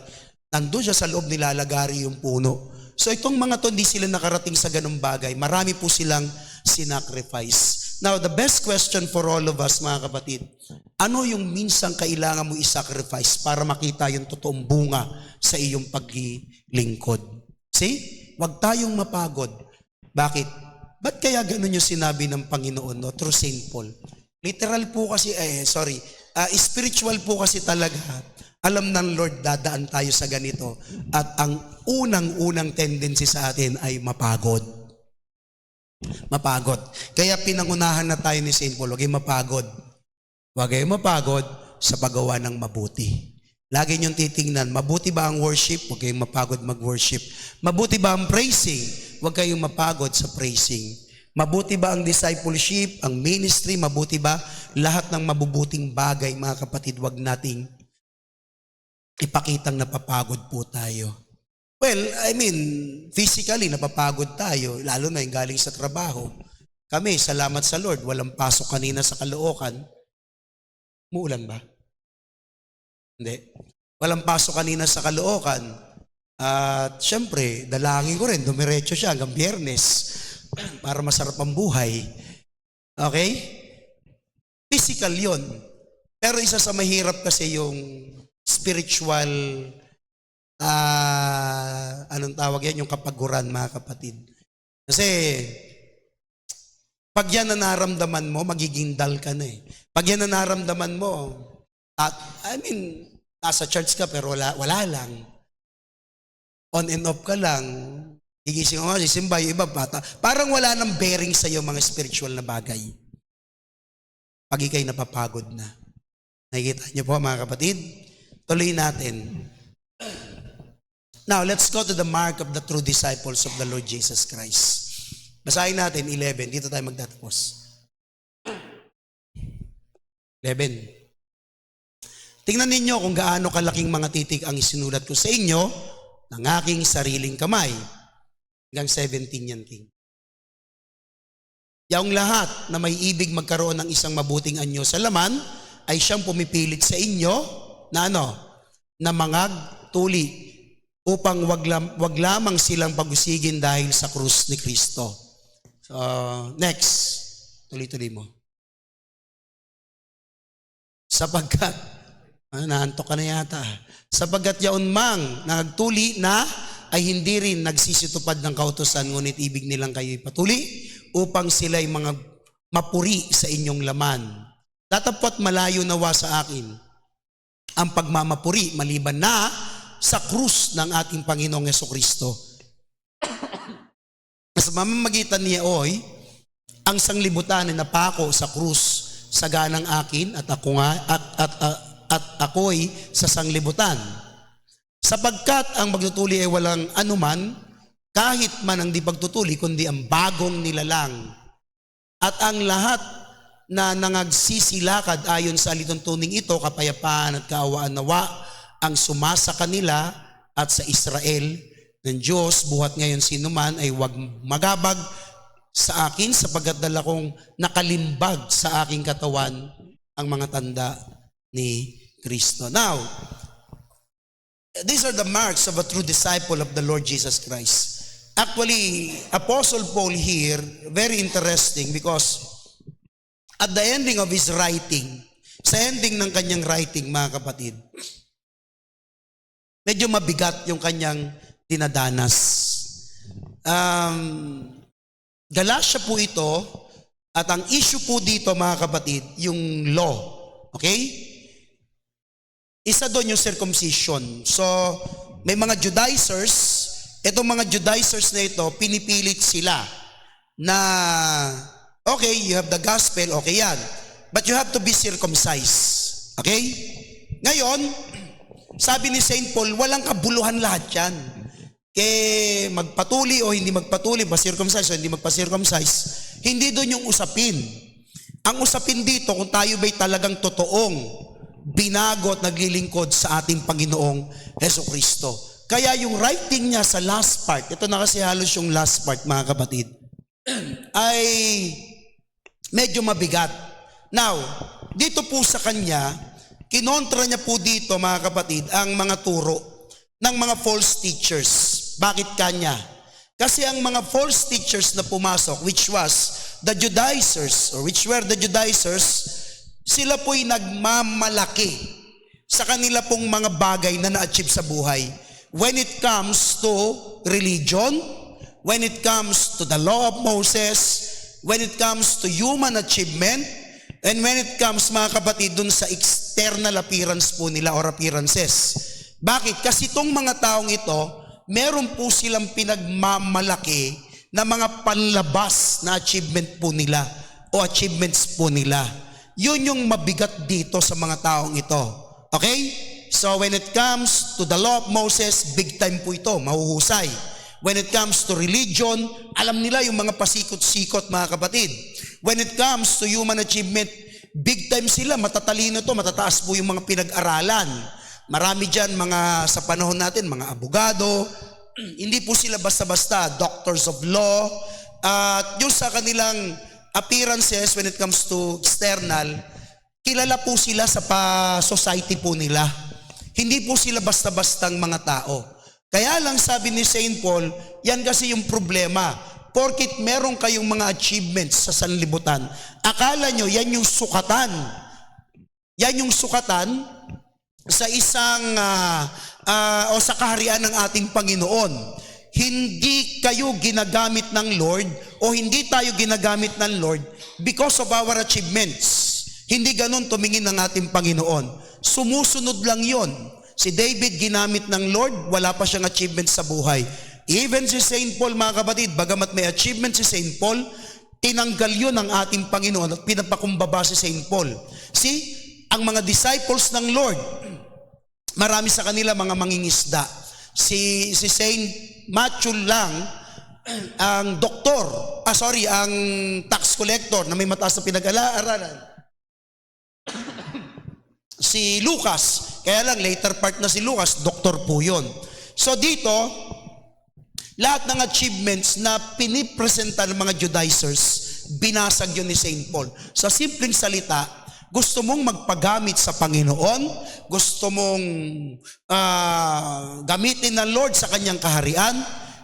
Nandun siya sa loob, nilalagari yung puno. So itong mga to, hindi sila nakarating sa ganung bagay. Marami po silang sinacrifice. Now, the best question for all of us, mga kapatid, ano yung minsang kailangan mo isacrifice para makita yung totoong bunga sa iyong paglilingkod? See? Huwag tayong mapagod. Bakit? Ba't kaya ganun yung sinabi ng Panginoon, no? Through St. Paul? Literal po kasi, spiritual po kasi talaga. Alam ng Lord, dadaan tayo sa ganito. At ang unang-unang tendency sa atin ay mapagod. Mapagod. Kaya pinangunahan na tayo ni St. Paul, huwag kayong mapagod. Huwag kayong mapagod sa paggawa ng mabuti. Lagi niyong titingnan, mabuti ba ang worship? Huwag kayong mapagod mag-worship. Mabuti ba ang praising? Huwag kayong mapagod sa praising. Mabuti ba ang discipleship, ang ministry? Mabuti ba lahat ng mabubuting bagay, mga kapatid? Huwag nating ipakitang napapagod po tayo. Well, physically napapagod tayo, lalo na yung galing sa trabaho. Kami, salamat sa Lord, walang pasok kanina sa Caloocan. Muulan ba? Hindi. Walang pasok kanina sa Caloocan. At syempre, dalangin ko rin, dumiretso siya hanggang Biyernes para masarap ang buhay. Okay? Physical yon. Pero isa sa mahirap kasi yung spiritual, anong tawag yan, yung kapaguran, mga kapatid. Kasi, pag yan na naramdaman mo, magiging dull ka na eh. Pag yan na naramdaman mo, nasa church ka pero wala lang. On and off ka lang. Gigising mo, sisimba, yung iba bata. Parang wala nang bearing sa iyo mga spiritual na bagay. Pag ikay napapagod na. Nakikita niyo po mga kapatid? Tuloy natin. Now, let's go to the mark of the true disciples of the Lord Jesus Christ. Basahin natin 11. Dito tayo magtatapos. 11. Tingnan ninyo kung gaano kalaking mga titik ang isinulat ko sa inyo ng aking sariling kamay. Hanggang 17 yan, King. Yaong lahat na may ibig magkaroon ng isang mabuting anyo sa laman, ay siyang pumipilit sa inyo na na mangagtuli upang wag lamang silang pagusigin dahil sa krus ni Kristo. So, next. Tuloy-tuloy mo. Sapagkat, naantok ka na yata. Sapagkat yaon mang nagtuli na ay hindi rin nagsisitupad ng kautusan, ngunit ibig nilang kayo'y patuli upang sila'y mga mapuri sa inyong laman. Datapwat malayo nawa sa akin ang pagmamapuri maliban na sa krus ng ating Panginoong Jesucristo. Sa mamamagitan niya ang sanglibutan ay napako sa krus sa ganang akin at ako'y sa sanglibutan. Sapagkat ang pagtutuli ay walang anuman, kahit man ang di pagtutuli, kundi ang bagong nilalang. At ang lahat na nangagsisilakad ayon sa alituntuning ito, kapayapaan at kaawaan nawa ang sumasa kanila at sa Israel ng Diyos, buhat ngayon sinuman ay huwag magabag sa akin sapagkat dala kong nakalimbag sa aking katawan ang mga tanda ni Kristo. Now, these are the marks of a true disciple of the Lord Jesus Christ. Actually, Apostle Paul here, very interesting because at the ending of his writing, sa ending ng kanyang writing, mga kapatid, medyo mabigat yung kanyang dinadanas. Galatia po ito, at ang issue po dito, mga kapatid, yung law. Okay? Isa doon yung circumcision. So, may mga Judaizers, itong mga Judaizers na ito, pinipilit sila na okay, you have the gospel, okay yan. But you have to be circumcised. Okay? Ngayon, sabi ni Saint Paul, walang kabuluhan lahat yan. Kaya magpatuli o hindi magpatuli, pa-circumcise o hindi magpa-circumcise, hindi doon yung usapin. Ang usapin dito, kung tayo ba'y talagang totoong binago at naglilingkod sa ating Panginoong Jesucristo. Kaya yung writing niya sa last part, ito na kasi halos yung last part, mga kapatid, ay medyo mabigat. Now, dito po sa kanya, kinontra niya po dito, mga kapatid, ang mga turo ng mga false teachers. Bakit kanya? Kasi ang mga false teachers na pumasok, which were the Judaizers, sila po'y nagmamalaki sa kanila pong mga bagay na na-achieve sa buhay. When it comes to religion, when it comes to the law of Moses, when it comes to human achievement, and when it comes, mga kapatid, dun sa external appearance po nila or appearances. Bakit? Kasi itong mga taong ito, meron po silang pinagmamalaki na mga panlabas na achievement po nila o achievements po nila. Yun yung mabigat dito sa mga taong ito. Okay? So when it comes to the law of Moses, big time po ito, mahuhusay. When it comes to religion, alam nila yung mga pasikot-sikot, mga kapatid. When it comes to human achievement, big time sila, matatalino to, matataas po yung mga pinag-aralan. Marami dyan, mga sa panahon natin, mga abogado, hindi po sila basta-basta doctors of law. At yung sa kanilang appearances, when it comes to external, kilala po sila sa society po nila. Hindi po sila basta-bastang mga tao. Kaya lang sabi ni Saint Paul, yan kasi yung problema. Porkit meron kayong mga achievements sa sanlibutan, akala nyo yan yung sukatan. Yan yung sukatan sa isang o sa kaharian ng ating Panginoon. Hindi kayo ginagamit ng Lord o hindi tayo ginagamit ng Lord because of our achievements. Hindi ganun tumingin ng ating Panginoon. Sumusunod lang yon. Si David ginamit ng Lord, wala pa siyang achievements sa buhay. Even si Saint Paul, mga kapatid, bagamat may achievement si Saint Paul, tinanggal yun ng ating Panginoon at pinapakumbaba si Saint Paul. See, ang mga disciples ng Lord, marami sa kanila mga mangingisda. Si Saint Matthew lang, ang ang tax collector na may mataas na pinag-aaralan. Si Lucas, kaya lang later part na si Lucas, doktor po yun. So dito, lahat ng achievements na pinipresenta ng mga Judaizers, binasag yun ni Saint Paul. Sa simpleng salita, gusto mong magpagamit sa Panginoon, gusto mong gamitin ng Lord sa kanyang kaharian,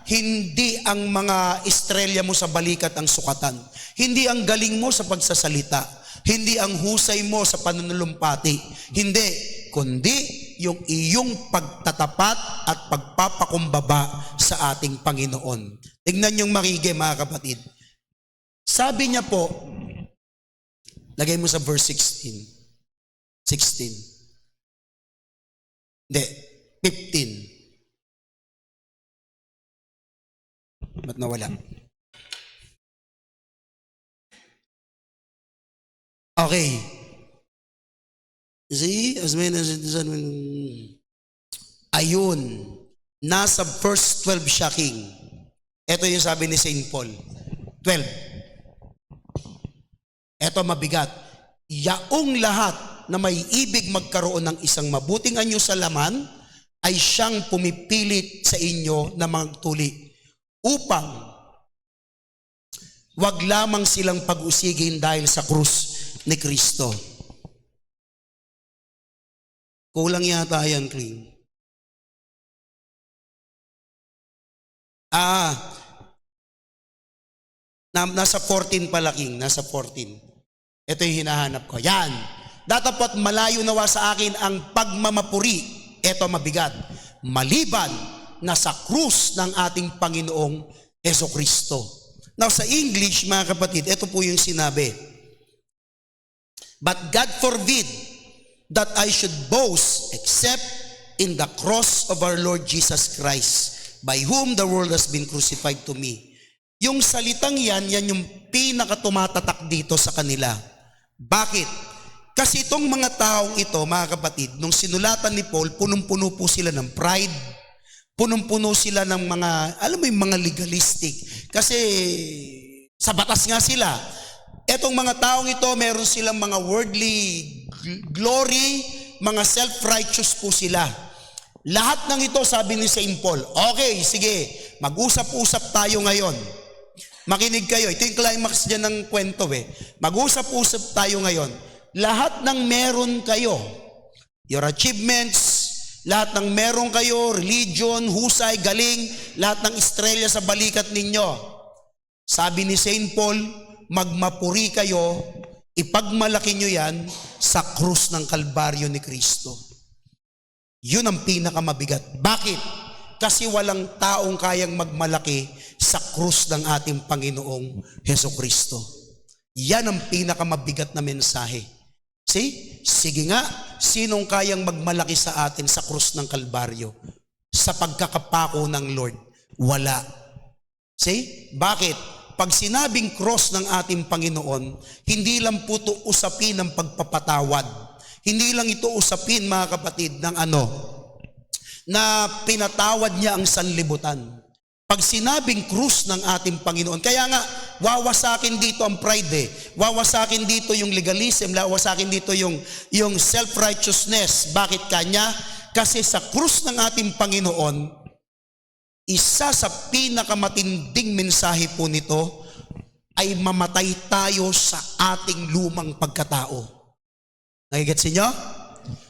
hindi ang mga estrelya mo sa balikat ang sukatan. Hindi ang galing mo sa pagsasalita. Hindi ang husay mo sa panunulumpati. Hindi, kundi yung iyong pagtatapat at pagpapakumbaba sa ating Panginoon. Tignan yung makigi, mga kapatid. Sabi niya po, lagay mo sa verse 16. 16. Hindi, 15. Ba't nawala? Okay. See, as many as it is, ayun, nasa verse 12 siya, King. Ito yung sabi ni Saint Paul. 12. Ito mabigat. Yaong lahat na may ibig magkaroon ng isang mabuting anyo sa laman ay siyang pumipilit sa inyo na magtuli upang wag lamang silang pag-usigin dahil sa krus ni Kristo. Kulang yata yan, Kling. Nasa 14 pala, King. Nasa 14. Ito yung hinahanap ko. Yan. Datapot malayo nawa sa akin ang pagmamapuri. Ito mabigat. Maliban na sa krus ng ating Panginoong Jesucristo. Now sa English, mga kapatid, ito po yung sinabi. But God forbid that I should boast except in the cross of our Lord Jesus Christ, by whom the world has been crucified to me. Yung salitang yan yung pinakatumatatak dito sa kanila. Bakit? Kasi itong mga taong ito, mga kapatid, nung sinulatan ni Paul, punong-puno po sila ng pride, punong-puno sila ng mga, alam mo yung mga legalistic. Kasi sa batas nga sila. Etong mga taong ito, meron silang mga worldly glory, mga self-righteous po sila. Lahat ng ito, sabi ni Saint Paul, okay, sige, mag-usap-usap tayo ngayon. Makinig kayo, ito yung climax dyan ng kwento Mag-usap-usap tayo ngayon. Lahat ng meron kayo, your achievements, lahat ng meron kayo, religion, husay, galing, lahat ng estrelya sa balikat ninyo. Sabi ni Saint Paul, magmapuri kayo, ipagmalaki nyo yan sa krus ng Kalbaryo ni Kristo. Yun ang pinakamabigat. Bakit? Kasi walang taong kayang magmalaki sa krus ng ating Panginoong Jesucristo. Yan ang pinakamabigat na mensahe. See? Sige nga, sinong kayang magmalaki sa atin sa krus ng Kalbaryo? Sa pagkakapako ng Lord? Wala. See? Bakit? Pag sinabing cross ng ating Panginoon, hindi lang po ito usapin ng pagpapatawad. Hindi lang ito usapin, mga kapatid, ng na pinatawad niya ang sanlibutan. Pag sinabing krus ng ating Panginoon, kaya nga, wawasakin dito ang pride Wawasakin dito yung legalism, wawasakin dito yung self-righteousness. Bakit kanya? Kasi sa krus ng ating Panginoon, isa sa pinakamatinding mensahe po nito ay mamatay tayo sa ating lumang pagkatao. Nagigets niyo?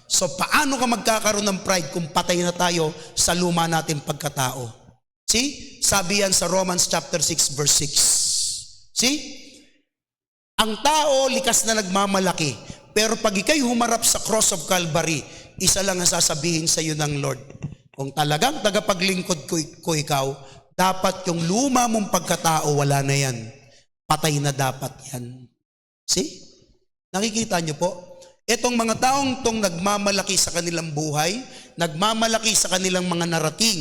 So paano ka magkakaroon ng pride kung patay na tayo sa luma nating pagkatao? See? Sabi yan sa Romans chapter 6 verse 6. See? Ang tao likas na nagmamalaki. Pero pag ikay humarap sa cross of Calvary, isa lang ang sasabihin sa iyo ng Lord. Kung talagang tagapaglingkod ko ikaw, dapat yung luma mong pagkatao, wala na yan. Patay na dapat yan. See? Nakikita niyo po? Itong mga taong tong nagmamalaki sa kanilang buhay, nagmamalaki sa kanilang mga narating,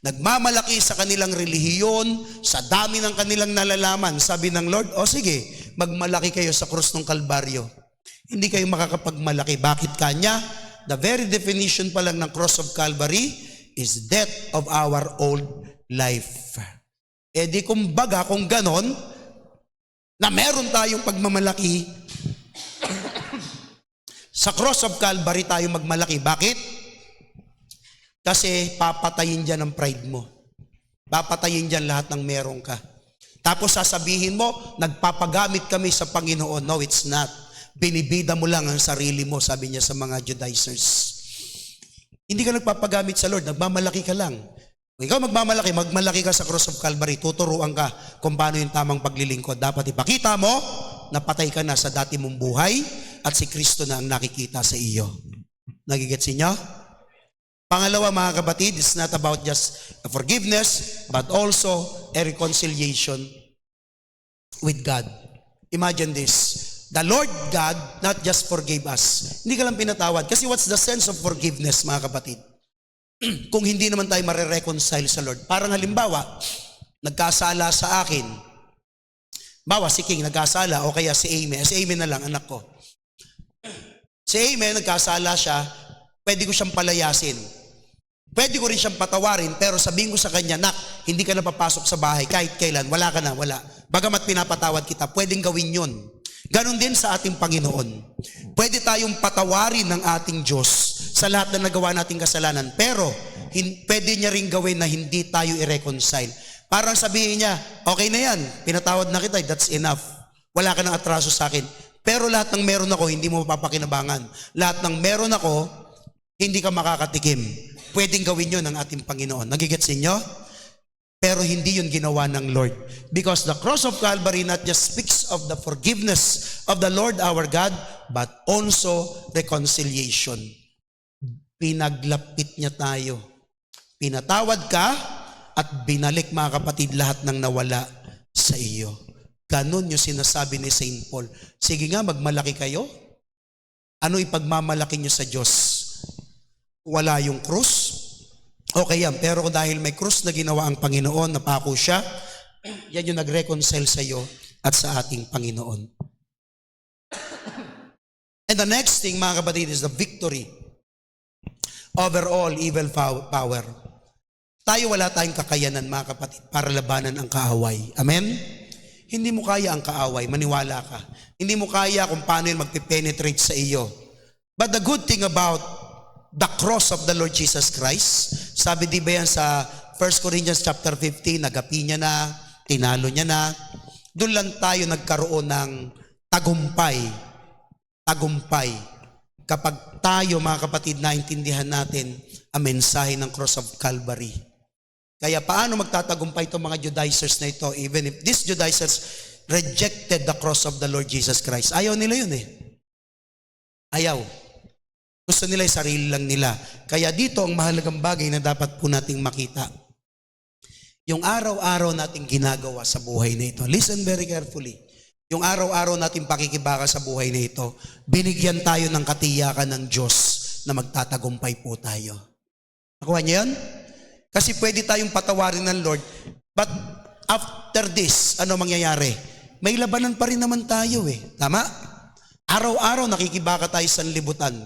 nagmamalaki sa kanilang relihiyon, sa dami ng kanilang nalalaman. Sabi ng Lord, o sige, magmalaki kayo sa krus ng Kalbaryo. Hindi kayo makakapagmalaki. Bakit kanya? The very definition pa lang ng cross of Calvary is death of our old life. E di kumbaga kung ganon, na meron tayong pagmamalaki, sa cross of Calvary tayo magmalaki. Bakit? Kasi papatayin dyan ang pride mo. Papatayin dyan lahat ng meron ka. Tapos sasabihin mo, nagpapagamit kami sa Panginoon. No, it's not. Binibida mo lang ang sarili mo, sabi niya sa mga Judaizers. Hindi ka nagpapagamit sa Lord, nagmamalaki ka lang. Kung ikaw magmalaki ka sa cross of Calvary, tuturuan ka kung paano yung tamang paglilingkod. Dapat ipakita mo, napatay ka na sa dati mong buhay, at si Kristo na ang nakikita sa iyo. Nagigets niyo? Pangalawa, mga kapatid, it's not about just forgiveness, but also a reconciliation with God. Imagine this. The Lord God not just forgave us. Hindi ka lang pinatawad. Kasi what's the sense of forgiveness, mga kapatid? Kung hindi naman tayo marireconcile sa Lord. Parang halimbawa, nagkasala sa akin. Bawa, si King nagkasala, o kaya si Amy. Si Amy na lang, anak ko. Si Amy, nagkasala siya, pwede ko siyang palayasin. Pwede ko rin siyang patawarin, pero sabihin ko sa kanya, nak, hindi ka na papasok sa bahay kahit kailan, wala ka na, wala. Bagamat pinapatawad kita, pwedeng gawin yun. Ganon din sa ating Panginoon. Pwede tayong patawarin ng ating Diyos sa lahat na nagawa nating kasalanan, pero pwede niya rin gawin na hindi tayo i-reconcile. Parang sabihin niya, okay na yan, pinatawad na kita, that's enough. Wala ka ng atraso sa akin. Pero lahat ng meron ako, hindi mo mapapakinabangan. Lahat ng meron ako, hindi ka makakatikim. Pwedeng gawin yun ng ating Panginoon. Nagigets ninyo? Pero hindi yun ginawa ng Lord. Because the cross of Calvary not just speaks of the forgiveness of the Lord our God, but also reconciliation. Pinaglapit niya tayo. Pinatawad ka at binalik, mga kapatid, lahat ng nawala sa iyo. Ganon yung sinasabi ni St. Paul. Sige nga, magmalaki kayo. Ano ipagmamalaki nyo sa Diyos? Wala yung krus? Okay yan, pero dahil may krus na ginawa ang Panginoon, napako siya, yan yung nag-reconcile sa iyo at sa ating Panginoon. And the next thing, mga kapatid, is the victory over all evil power. Tayo wala tayong kakayanan, mga kapatid, para labanan ang kaaway. Amen? Hindi mo kaya ang kaaway, maniwala ka. Hindi mo kaya kung paano yun magpipenetrate sa iyo. But the good thing about the cross of the Lord Jesus Christ, sabi di ba yan sa 1 Corinthians chapter 15, nagapi niya na, tinalo niya na, doon lang tayo nagkaroon ng tagumpay. Tagumpay. Kapag tayo, mga kapatid, naintindihan natin ang mensahe ng cross of Calvary. Kaya paano magtatagumpay itong mga Judaizers na ito, even if these Judaizers rejected the cross of the Lord Jesus Christ. Ayaw nila yun eh. Ayaw. Gusto nila yung sarili lang nila. Kaya dito ang mahalagang bagay na dapat po nating makita. Yung araw-araw nating ginagawa sa buhay na ito. Listen very carefully. Yung araw-araw nating pakikibaka sa buhay na ito, binigyan tayo ng katiyakan ng Diyos na magtatagumpay po tayo. Nakuha niyo yun? Kasi pwede tayong patawarin ng Lord, but after this, ano mangyayari? May labanan pa rin naman tayo eh. Tama? Araw-araw nakikibaka tayo sa libutan.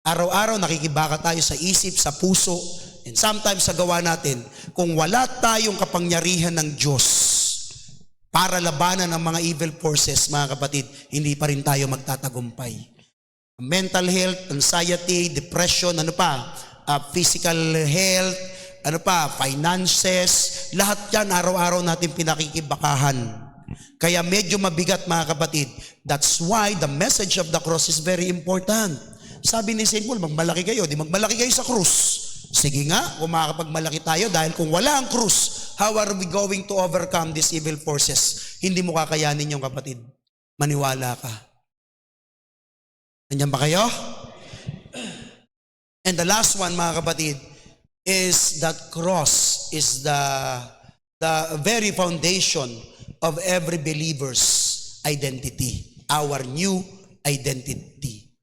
Araw-araw nakikibaka tayo sa isip, sa puso, and sometimes sa gawa natin. Kung wala tayong kapangyarihan ng Diyos para labanan ang mga evil forces, mga kapatid, hindi pa rin tayo magtatagumpay. Mental health, anxiety, depression, physical health, finances, lahat yan araw-araw natin pinakikibakahan. Kaya medyo mabigat, mga kapatid. That's why the message of the cross is very important. Sabi ni St. Paul, magmalaki kayo, di magmalaki kayo sa krus. Sige nga, kung makakapagmalaki tayo, dahil kung wala ang krus, how are we going to overcome these evil forces? Hindi mo kakayanin yung kapatid. Maniwala ka. Nandiyan ba kayo? And the last one, mga kapatid, is that cross is the very foundation of every believer's identity, our new identity.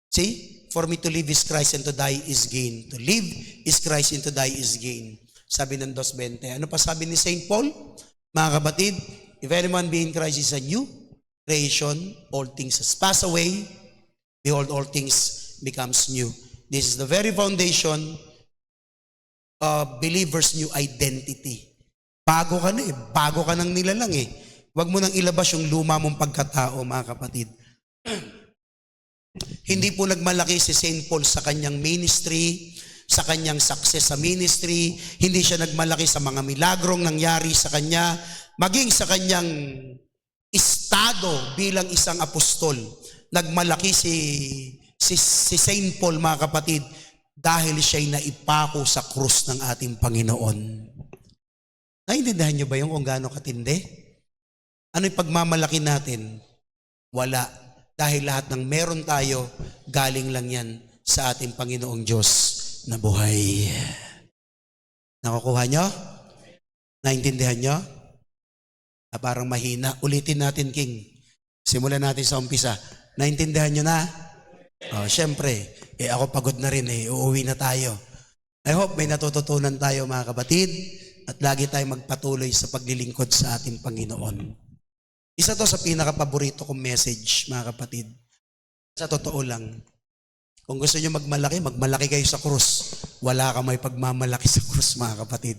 See? For me to live is Christ and to die is gain. To live is Christ and to die is gain. Sabi ng 2:20. Ano pa sabi ni St. Paul? Mga kapatid, if anyone be in Christ is a new creation, all things has passed away, behold, all things becomes new. This is the very foundation of believers' new identity. Bago ka na eh. Bago ka nang nilalang eh. Huwag mo nang ilabas yung luma mong pagkatao, mga kapatid. Hindi po nagmalaki si St. Paul sa kanyang ministry, sa kanyang success sa ministry. Hindi siya nagmalaki sa mga milagrong nangyari sa kanya, maging sa kanyang estado bilang isang apostol. Nagmalaki si St. Paul, mga kapatid, dahil siya'y naipako sa krus ng ating Panginoon. Naintindihan niyo ba yung kung gaano katindi? Ano yung pagmamalaki natin? Wala. Dahil lahat ng meron tayo, galing lang yan sa ating Panginoong Diyos na buhay. Nakukuha nyo? Naintindihan nyo? Parang mahina. Ulitin natin, King. Simulan natin sa umpisa. Naintindihan nyo na? Siyempre, ako pagod na rin eh. Uuwi na tayo. I hope may natututunan tayo, mga kapatid, at lagi tayong magpatuloy sa paglilingkod sa ating Panginoon. Isa to sa pinaka-paborito kong message, mga kapatid. Sa totoo lang, kung gusto nyo magmalaki kayo sa krus. Wala ka may pagmamalaki sa krus, mga kapatid.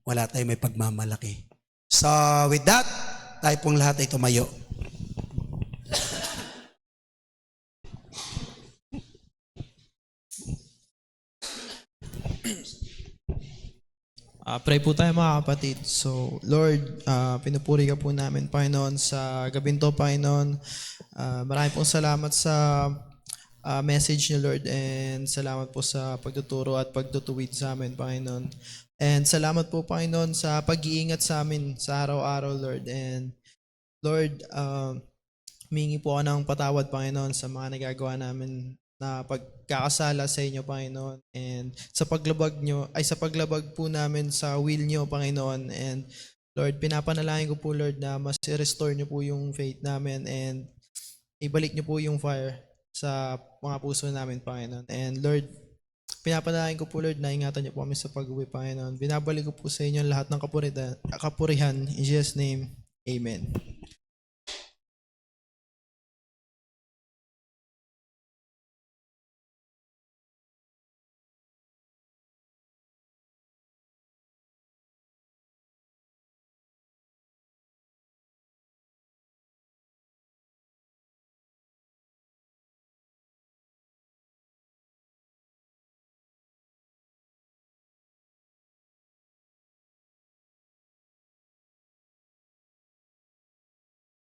Wala tayong may pagmamalaki. So, with that, tayo pong lahat ay tumayo. Pray po tayo, mga kapatid. So, Lord, pinupuri ka po namin, Panginoon, sa gabing to, Panginoon. Maraming pong salamat sa message niyo, Lord, and salamat po sa pagtuturo at pagtutuwid sa amin, Panginoon. And salamat po, Panginoon, sa pag-iingat sa amin sa araw-araw, Lord. And Lord, humingi po ako ng patawad, Panginoon, sa mga nagagawa namin na pagkakasala sa inyo, Panginoon, and sa paglabag po namin sa will niyo, Panginoon. And Lord, pinapanalangin ko po, Lord, na mas i-restore niyo po yung faith namin and ibalik niyo po yung fire sa mga puso namin, Panginoon. And Lord, pinapanalangin ko po, Lord, na ingatan niyo po kami sa pag-uwi, Panginoon. Binabalik ko po sa inyo lahat ng kapurihan. In Jesus' name, Amen.